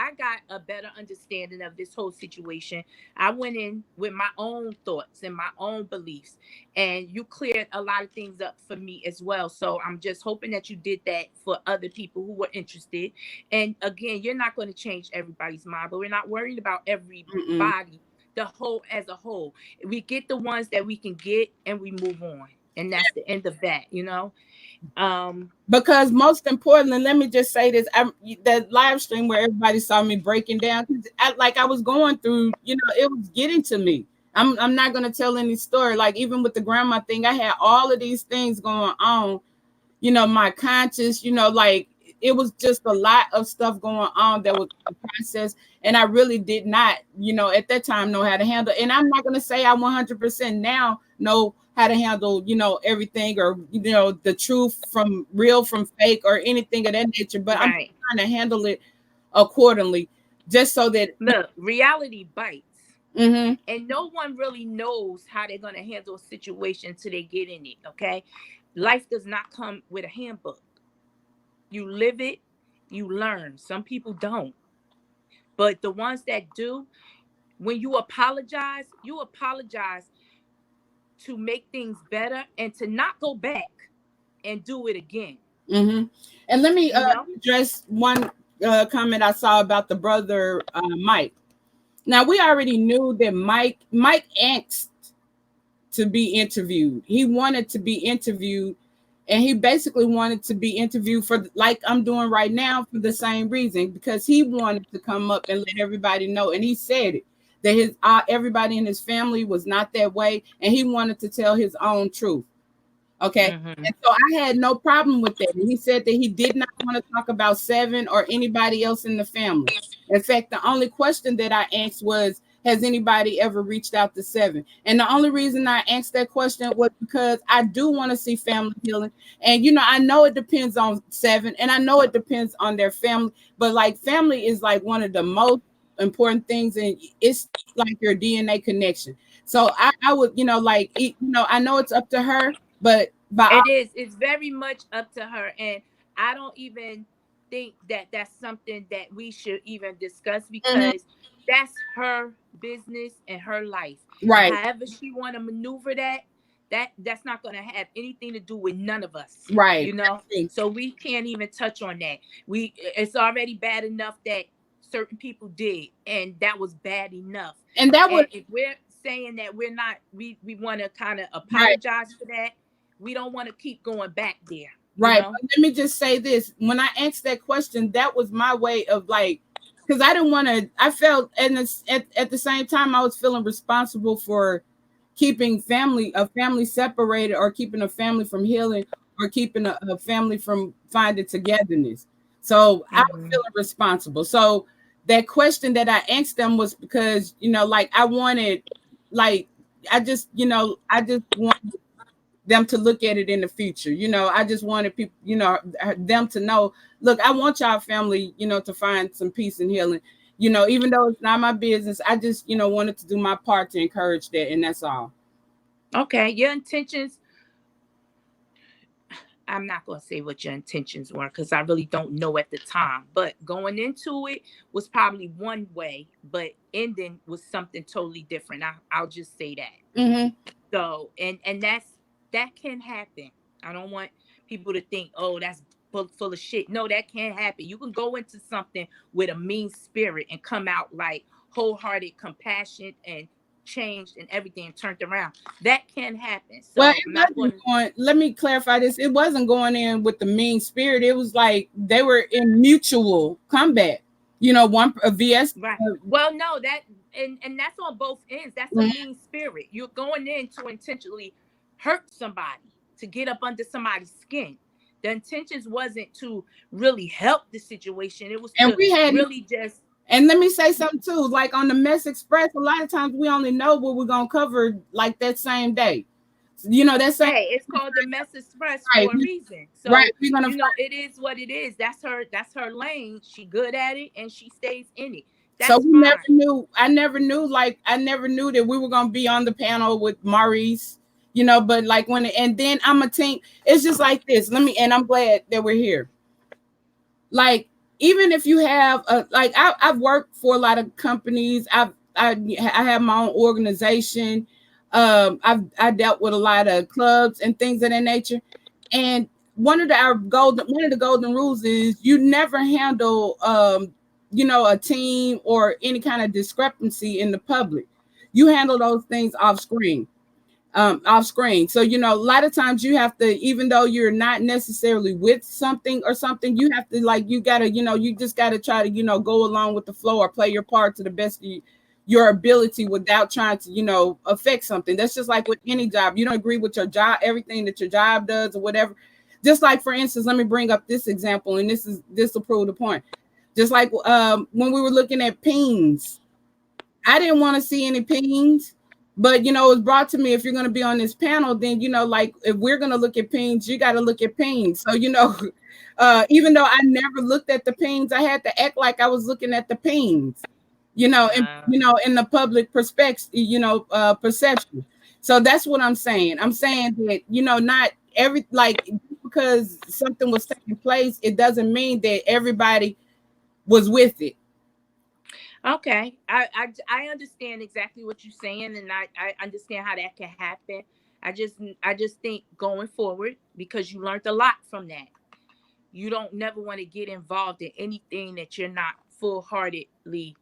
a better understanding of this whole situation. I went in with my own thoughts and my own beliefs, and you cleared a lot of things up for me as well. So I'm just hoping that you did that for other people who were interested. And again, you're not going to change everybody's mind, but we're not worrying about Mm-mm. everybody, the whole as a whole. We get the ones that we can get and we move on. And that's the end of that, you know? Um, Because most importantly, let me just say this: that live stream where everybody saw me breaking down, 'cause I was going through, it was getting to me. I'm not gonna tell any story. Like even with the grandma thing, I had all of these things going on. My conscience. Like it was just a lot of stuff going on that was a process, and I really did not, at that time know how to handle. And I'm not gonna say I 100% now know how to handle, everything, or the truth from real from fake or anything of that nature. But I'm right. trying to handle it accordingly, just so that. Look, reality bites. Mhm. And no one really knows how they're going to handle a situation until they get in it. Okay. Life does not come with a handbook. You live it, you learn. Some people don't. But the ones that do, when you apologize to make things better and to not go back and do it again. Mhm. And let me You know? address one comment I saw about the brother Mike. Now we already knew that Mike asked to be interviewed. He wanted to be interviewed, and he basically wanted to be interviewed for, like I'm doing right now, for the same reason, because he wanted to come up and let everybody know, and he said it, that his everybody in his family was not that way, and he wanted to tell his own truth. Okay. Mm-hmm. And so I had no problem with that. And he said that he did not want to talk about Seven or anybody else in the family. In fact, the only question that I asked was, has anybody ever reached out to Seven? And the only reason I asked that question was because I do want to see family healing. And, I know it depends on Seven, and I know it depends on their family, but like family is like one of the most important things. And it's like your DNA connection. So I would, I know it's up to her, but It is. It's very much up to her. And I don't even think that that's something that we should even discuss Mhm. because that's her business and her life. And Right, however she want to maneuver that's not going to have anything to do with none of us, right. you know? That's true. So we can't even touch on that. It's already bad enough that certain people did, and that was bad enough. And that would And if we're saying that we want to kind of right, apologize for that, we don't want to keep going back there, you right. know? But let me just say this. When I asked that question, that was my way of like, because I didn't want to, I felt, and at the same time, I was feeling responsible for keeping a family separated, or keeping a family from healing, or keeping a family from finding togetherness. So I was Mm-hmm. feeling responsible. So that question that I asked them was because, like I wanted, like, I just want them to look at it in the future. I just wanted people, them to know, look, I want y'all family, to find some peace and healing. Even though it's not my business, I just, wanted to do my part to encourage that, and that's all. Okay, your intentions, I'm not going to say what your intentions were because I really don't know at the time. But going into it was probably one way, but ending was something totally different. I'll just say that. Mm-hmm. So, and that can happen. I don't want people to think, oh, that's full of shit. No, that can't happen. You can go into something with a mean spirit and come out like wholehearted, compassion, and changed and everything turned around. That can happen. Well, So I'm it not wasn't going. going. Let me clarify this. It wasn't going in with the mean spirit. It was like they were in mutual combat. One a VS. Right. Well, no, and that's on both ends. That's a mean spirit. You're going in to intentionally hurt somebody, to get up under somebody's skin. The intentions wasn't to really help the situation. It was And to we had. really just, And let me say something too. Like on the Mess Express, a lot of times we only know what we're gonna cover like that same day. That same hey, it's called the mess express right. for a reason. Right. So, We're gonna it is what it is. That's her lane. She good at it and she stays in it. So That's we never fine. knew. I never knew that we were gonna be on the panel with Maurice. But like and then I'm a team. It's just like this. And I'm glad that we're here. like, even if you have like, I've worked for a lot of companies. I have my own organization. I dealt with a lot of clubs and things of that nature. And one of the golden rules is you never handle a team or any kind of discrepancy in the public. You handle those things off screen. So, a lot of times you have to, even though you're not necessarily with something or something, you have to, like, you gotta, you just gotta try to, go along with the flow or play your part to the best of your ability without trying to, affect something. That's just like with any job. You don't agree with your job, everything that your job does or whatever. Just like, for instance, let me bring up this example, and this will prove the point. Just like when we were looking at pings, I didn't want to see any pings, but it was brought to me, if you're going to be on this panel, then like, if we're going to look at pings, you got to look at pings. So even though I never looked at the pings, I had to act like I was looking at the pings, and in the public perspective, perception. So that's what I'm saying. I'm saying that not every, like, because something was taking place, it doesn't mean that everybody was with it. Okay, I understand exactly what you're saying, and I understand how that can happen. I just think going forward, because you learned a lot from that, you don't never want to get involved in anything that you're not full heartedly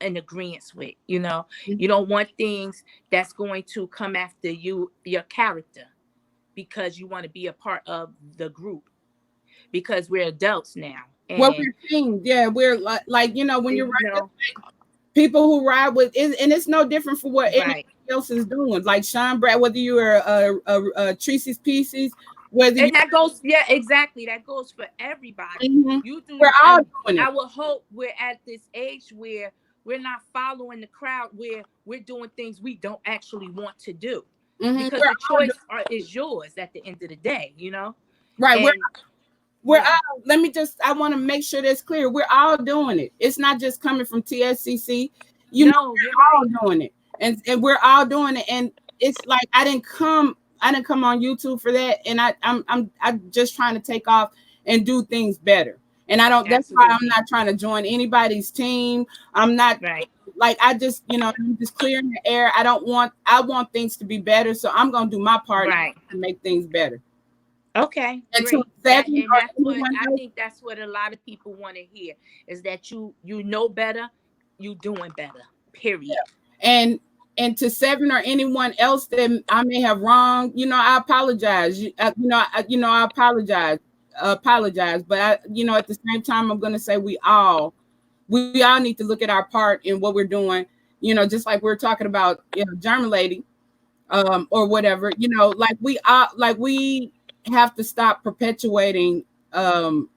in agreement with. You don't want things that's going to come after your character, because you want to be a part of the group, because we're adults now, Well, and we're teams. Yeah, we're like, when you're you right, know people who ride with it, and it's no different for what anybody right. else is doing. Like Sean Brad, whether you are Tracy's Pieces, whether you, And that goes, yeah, exactly. That goes for everybody. Mhm. You do, We're all and doing I it. would hope we're at this age where we're not following the crowd, where we're doing things we don't actually want to do, because We're the all doing choice is yours at the end of the day. right. And We're yeah, all. I want to make sure that's clear. We're all doing it. It's not just coming from TSCC. no, you're We're all right. doing it, and we're all doing it. And it's like, I didn't come on YouTube for that, and I'm just trying to take off and do things better. And I don't. That's why I'm Absolutely. not trying to join anybody's team. I'm not, Right. like, I'm just clearing the air. I want things to be better, so I'm gonna do my part Right. to make things better. Okay, And to great. That Seven and or that's what anyone I else. think, that's what a lot of people want to hear, is that you know better, you doing better. Period. and to Seven or anyone else that I may have wronged, I apologize. I apologize. But at the same time, I'm gonna say we all need to look at our part in what we're doing. Just like we're talking about, German lady, or whatever. Like, we have to stop perpetuating um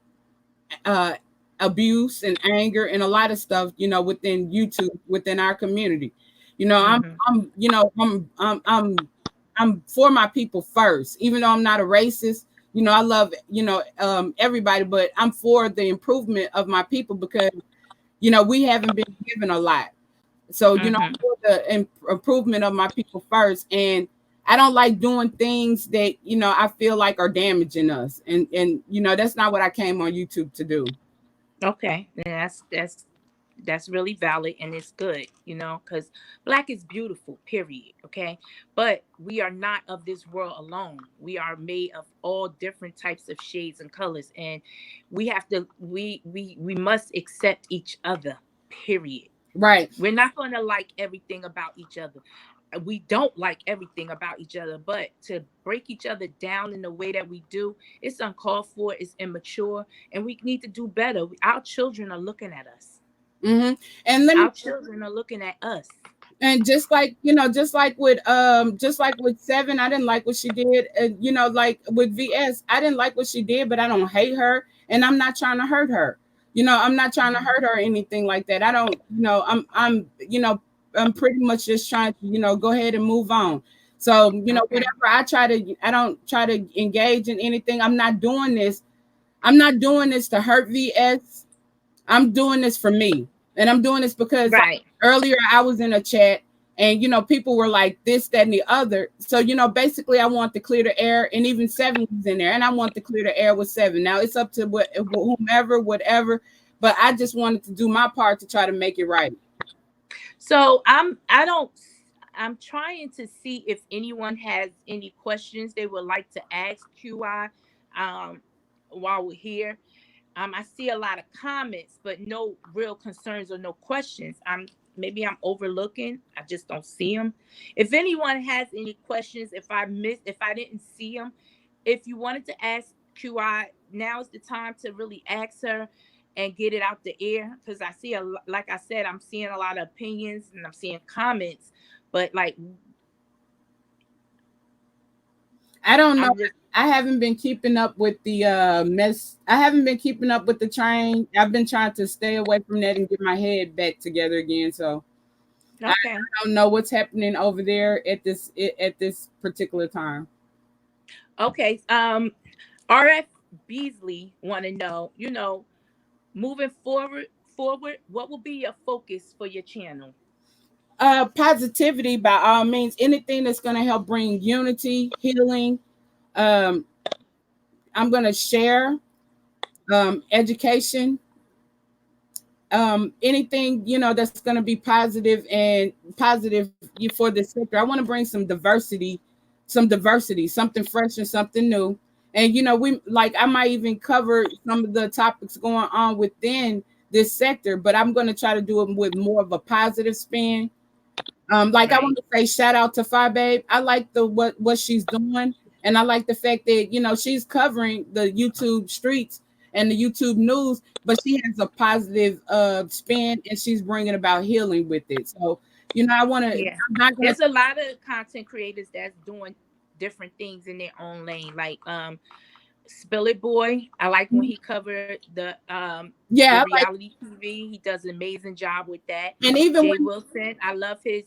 uh abuse and anger and a lot of stuff, within YouTube, within our community. You know, I'm Hmm. I'm I'm for my people first, even though I'm not a racist. I love, everybody, but I'm for the improvement of my people, because we haven't been given a lot. So, Hmm. for the improvement of my people first. And I don't like doing things that, I feel like are damaging us. And that's not what I came on YouTube to do. Okay, yeah, that's really valid, and it's good, because black is beautiful, period. Okay, but we are not of this world alone. We are made of all different types of shades and colors, and we have to we must accept each other. Period. Right. We're not going to like everything about each other. We don't like everything about each other, but to break each other down in the way that we do, it's uncalled for, it's immature, and we need to do better. Our children are looking at us. hmm And let me Our children are looking at us. and just like with Seven, I didn't like what she did. And like with VS, I didn't like what she did, but I don't hate her, and I'm not trying to hurt her. I'm not trying to Mhm. hurt her or anything like that. I don't, I'm pretty much just trying to, go ahead and move on. So, Okay. whatever I don't try to engage in anything. I'm not doing this to hurt VS. I'm doing this for me. And I'm doing this because, like, Right. earlier I was in a chat, And people were like this, that, and the other. So basically I want to clear the air, and even Seven was in there, and I want to clear the air with Seven. Now it's up to whomever, whatever, but I just wanted to do my part to try to make it right. So I'm trying to see if anyone has any questions they would like to ask QI um while we're here. I see a lot of comments, but no real concerns or no questions. Maybe I'm overlooking. I just don't see them. If anyone has any questions, if I didn't see them, if you wanted to ask QI, now is the time to really ask her and get it out the air. Because I see like I said, I'm seeing a lot of opinions and I'm seeing comments, but like I don't know. I haven't been keeping up with the mess. I haven't been keeping up with the train. I've been trying to stay away from that and get my head back together again. So okay. I don't know what's happening over there at this particular time. Okay. RF Beasley want to know, moving forward, what will be your focus for your channel? Positivity by all means. Anything that's going to help bring unity, healing. Um, I'm going to share education. Anything that's going to be positive and positive for the sector. I want to bring some diversity, something fresh and something new. And we like I might even cover some of the topics going on within this sector, but I'm going to try to do it with more of a positive spin. Like I want to say shout out to Fi Babe. I like what she's doing, and I like the fact that she's covering the YouTube streets and the YouTube news, but she has a positive spin, and she's bringing about healing with it. So I want to. Yeah, there's a lot of content creators that's doing different things in their own lane, like Spill It Boy. I like when he covered the reality TV. He does an amazing job with that. And even Jay Wilson, I love his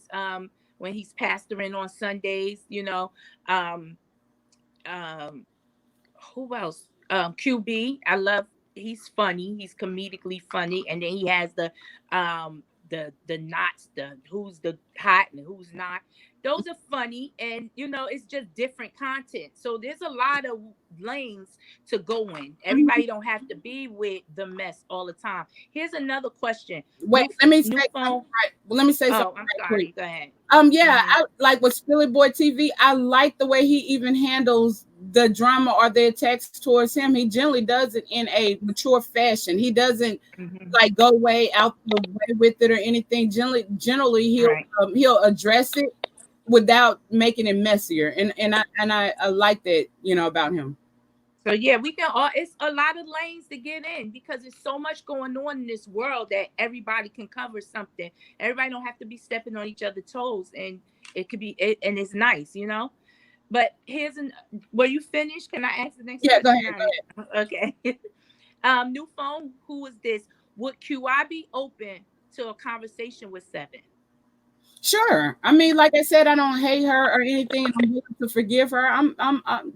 when he's pastoring on Sundays. Who else? QB. I love. He's funny. He's comedically funny, and then he has the knots, the who's the hot and who's not. Those are funny, and it's just different content. So there's a lot of lanes to go in. Everybody don't have to be with the mess all the time. Here's another question. Wait, let me say something. Let me say something. I'm sorry. Go ahead. I like with Spilly Boy TV. I like the way he even handles the drama or the attacks towards him. He generally does it in a mature fashion. He doesn't like go way out the way with it or anything. Generally he'll address it without making it messier. And I like that, about him. So yeah, we can all. It's a lot of lanes to get in because there's so much going on in this world that everybody can cover something. Everybody don't have to be stepping on each other's toes, and it could be and it's nice, But were you finished? Can I ask the next question? Yeah, go ahead. Okay. New phone. Who is this? Would QI be open to a conversation with Seven? Sure. I mean, like I said, I don't hate her or anything. I'm willing to forgive her. I'm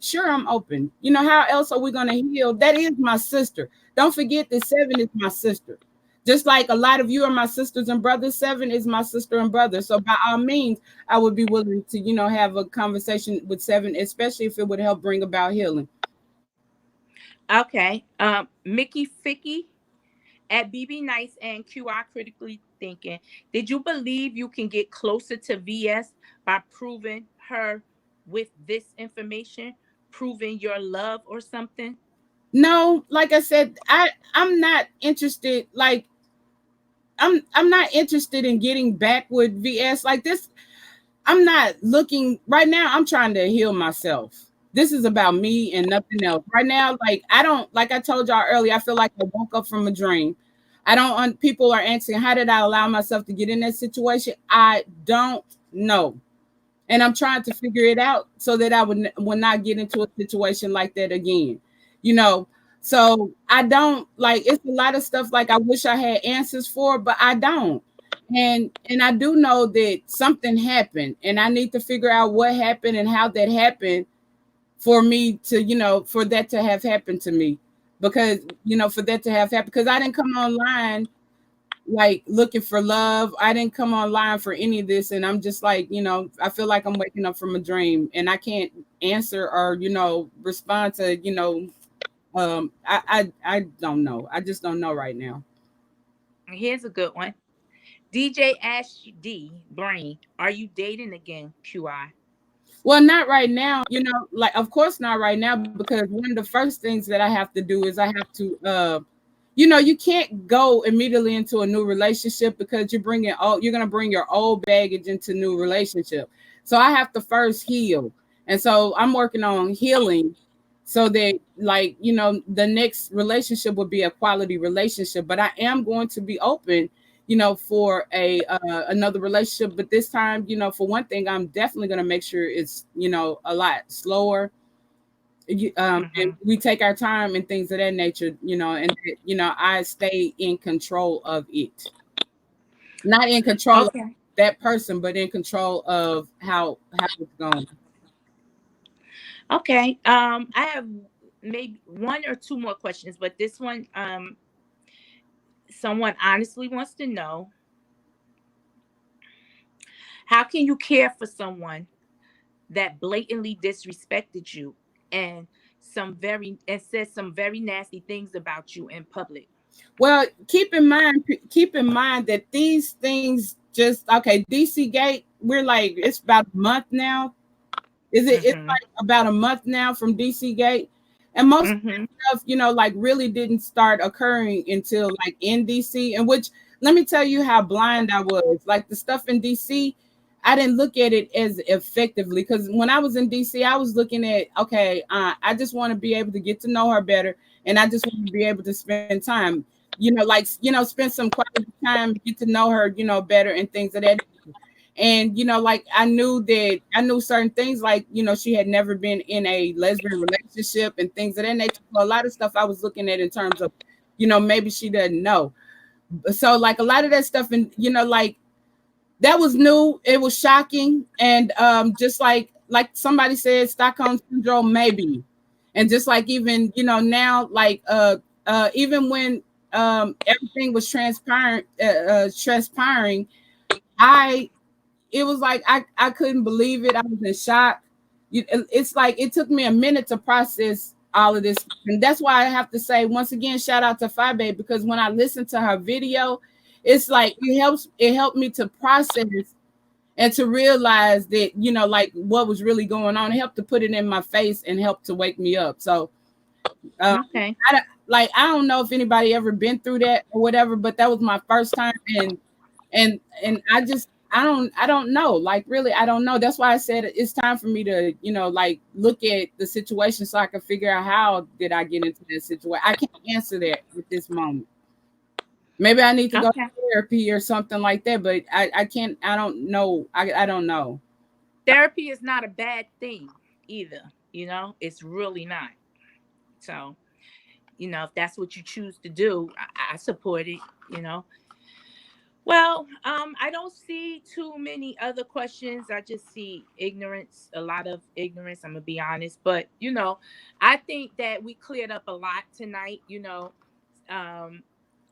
sure I'm open. How else are we gonna heal? That is my sister. Don't forget that Seven is my sister. Just like a lot of you are my sisters and brothers, Seven is my sister and brother. So by all means, I would be willing to, have a conversation with Seven, especially if it would help bring about healing. Okay. Mickey Ficky at BB Nice and QI Critically Thinking. Did you believe you can get closer to VS by proving her with this information, proving your love or something? No, like I said, I'm not interested. Like I'm not interested in getting back with VS like this. I'm not looking right now. I'm trying to heal myself. This is about me and nothing else. Right now, like I told y'all earlier, I feel like I woke up from a dream. People are asking, how did I allow myself to get in that situation? I don't know. And I'm trying to figure it out so that I would not get into a situation like that again. So I don't it's a lot of stuff like I wish I had answers for, but I don't. And I do know that something happened and I need to figure out what happened and how that happened for me to, for that to have happened to me. Because, for that to have happened, because I didn't come online like looking for love. I didn't come online for any of this, and I'm just like, I feel like I'm waking up from a dream, and I can't answer or respond to I don't know. I just don't know right now. Here's a good one. DJ Ash D Brain, are you dating again? QI. Well, not right now, like of course not right now, because one of the first things that I have to do is I have to you can't go immediately into a new relationship because you're going to bring your old baggage into new relationship. So I have to first heal. And so I'm working on healing so that like, the next relationship would be a quality relationship, but I am going to be open for a another relationship. But this time, for one thing, I'm definitely going to make sure it's, a lot slower, and Mm-hmm. we take our time and things of that nature, and I stay in control of it, not in control of Okay. that person, but in control of how it's going. Okay. I have maybe one or two more questions, but this one, someone honestly wants to know, how can you care for someone that blatantly disrespected you and said some very nasty things about you in public? Well, keep in mind that these things just okay. DC Gate, we're like it's about a month now. It's Mm-hmm. like about a month now from DC Gate, and most of Mm-hmm. that stuff, like really didn't start occurring until like in DC. And which, let me tell you how blind I was. Like the stuff in DC, I didn't look at it as effectively because when I was in DC, I was looking at okay, I just want to be able to get to know her better, and I just want to be able to spend time, spend some quality time, get to know her, better and things of that. And like I knew certain things, like she had never been in a lesbian relationship and things of that nature. So a lot of stuff I was looking at in terms of maybe she doesn't know. So like a lot of that stuff, and like that was new, it was shocking. And just like somebody said, Stockholm syndrome, maybe. And just like even now, like even when everything was transpiring, I it was like I couldn't believe it. I was in shock. It's like it took me a minute to process all of this, and that's why I have to say once again, shout out to Fabe, because when I listened to her video, it's like it helped me to process and to realize that like what was really going on. It helped to put it in my face and helped to wake me up. So um, Okay. I don't know if anybody ever been through that or whatever, but that was my first time, and I don't know, like really I don't know. That's why I said it's time for me to like look at the situation so I can figure out how did I get into this situation. I can't answer that at this moment. Maybe I need to go to Okay. therapy or something like that, but I can't. I don't know. I don't know. Therapy is not a bad thing either. It's really not. So, if that's what you choose to do, I support it. You know. Well, I don't see too many other questions. I just see ignorance, a lot of ignorance. I'm gonna be honest, but I think that we cleared up a lot tonight. Um,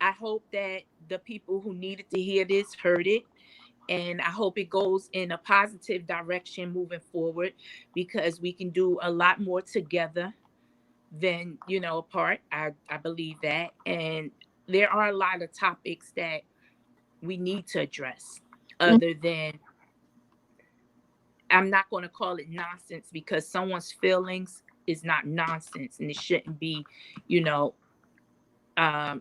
I hope that the people who needed to hear this heard it, and I hope it goes in a positive direction moving forward because we can do a lot more together than apart. I believe that, and there are a lot of topics that we need to address other than, I'm not going to call it nonsense because someone's feelings is not nonsense, and it shouldn't be, you know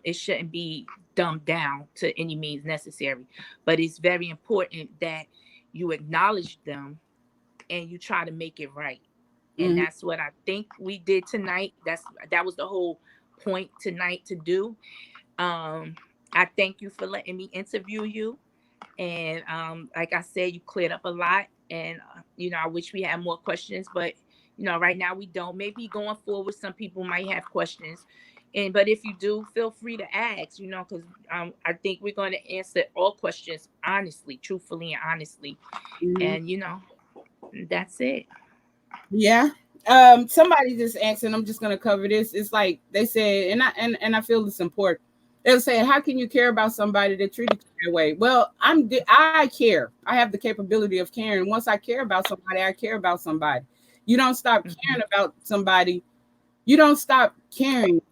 it shouldn't be dumbed down to any means necessary, but it's very important that you acknowledge them and you try to make it right. And Mhm. that's what I think we did tonight. That was the whole point tonight to do. um I thank you for letting me interview you. And like I said, you cleared up a lot. And I wish we had more questions, but right now we don't. Maybe going forward, some people might have questions. And but if you do, feel free to ask. Because I think we're going to answer all questions honestly, truthfully, and honestly. Mhm. And that's it. Yeah. Somebody just asked, and I'm just gonna cover this. It's like they said, and I feel it's important. They'll say, "How can you care about somebody that treated you that way?" Well, I care. I have the capability of caring. Once I care about somebody, I care about somebody. You don't stop Mhm. caring about somebody. You don't stop caring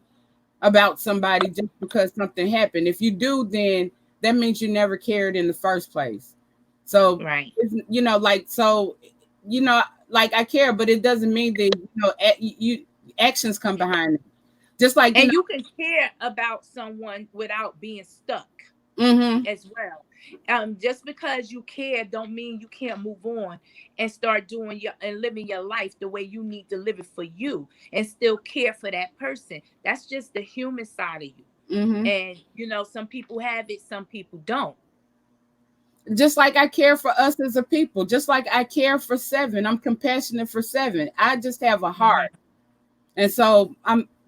about somebody just because something happened. If you do, then that means you never cared in the first place. So, Right. like, you know, like I care, but it doesn't mean that, actions come behind it. Just like, And you can care about someone without being stuck mm-hmm, as well. Just because you care don't mean you can't move on and start doing your and living your life the way you need to live it for you and still care for that person. That's just the human side of you. mm-hmm. And some people have it, some people don't. Just like I care for us as a people, just like I care for Seven. I'm compassionate for Seven. I just have a heart. Mhm. And so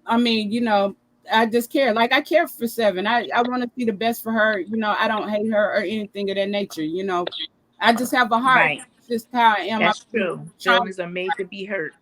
I mean, I just care. Like I care for Seven. I want to see the best for her. I don't hate her or anything of that nature. I just have a heart. Right. It's just how I am. That's I'm true. trying. Feelings are made to be hurt.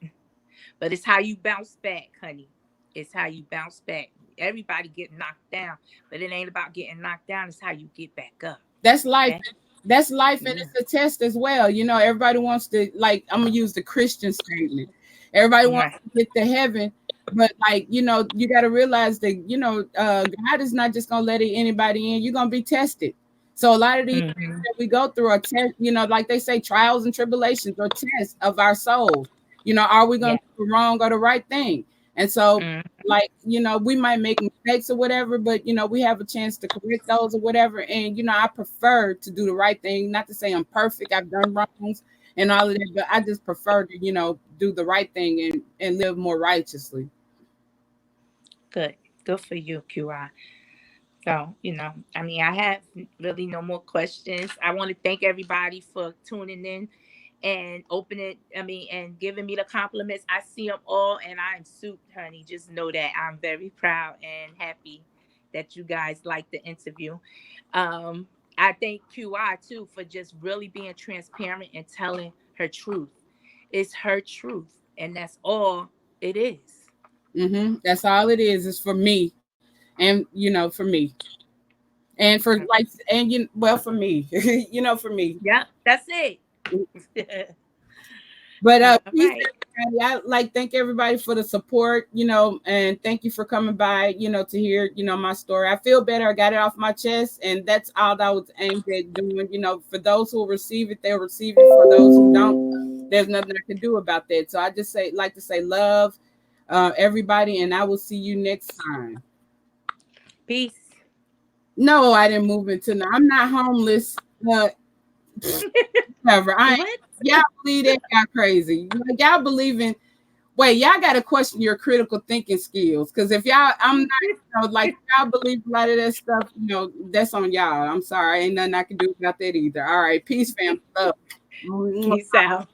But it's how you bounce back, honey. It's how you bounce back. Everybody get knocked down, but it ain't about getting knocked down. It's how you get back up. That's life. Okay. That's life, and Yeah. it's a test as well. Everybody wants to, like, I'm gonna use the Christian statement. Everybody wants Right. to get to heaven, but like, you got to realize that God is not just gonna let anybody in. You're gonna be tested. So a lot of these things Hmm. that we go through are test. Like they say, trials and tribulations or tests of our souls. Are we gonna Yeah. do the wrong or the right thing? And so, Mm. like, we might make mistakes or whatever, but we have a chance to correct those or whatever. And I prefer to do the right thing. Not to say I'm perfect, I've done wrongs and all of that, but I just prefer to do the right thing and live more righteously. Good. Good for you, QI. So, I mean, I have really no more questions. I want to thank everybody for tuning in and opening, and giving me the compliments. I see them all and I'm souped, honey. Just know that I'm very proud and happy that you guys liked the interview. Um, I thank QI too for just really being transparent and telling her truth. It's her truth, and that's all it is. That's all it is. Is for me, and for me, and for like, and well, for me, for me. Yeah, that's it. But All peace, right. everybody. I like thank everybody for the support, and thank you for coming by, to hear, my story. I feel better. I got it off my chest, and that's all that I was aimed at doing. For those who will receive it, they'll receive it. For those who don't, there's nothing I can do about that. So I just like to say love, everybody, and I will see you next time. Peace. No, I didn't move into. No, I'm not homeless. Whatever. I ain't. What? Y'all believe that? Y'all crazy. Like y'all believe in. Wait, y'all got to question your critical thinking skills. Because if y'all, I'm not, like y'all believe a lot of that stuff, that's on y'all. I'm sorry. Ain't nothing I can do about that either. All right. Peace, fam. Love. Peace out.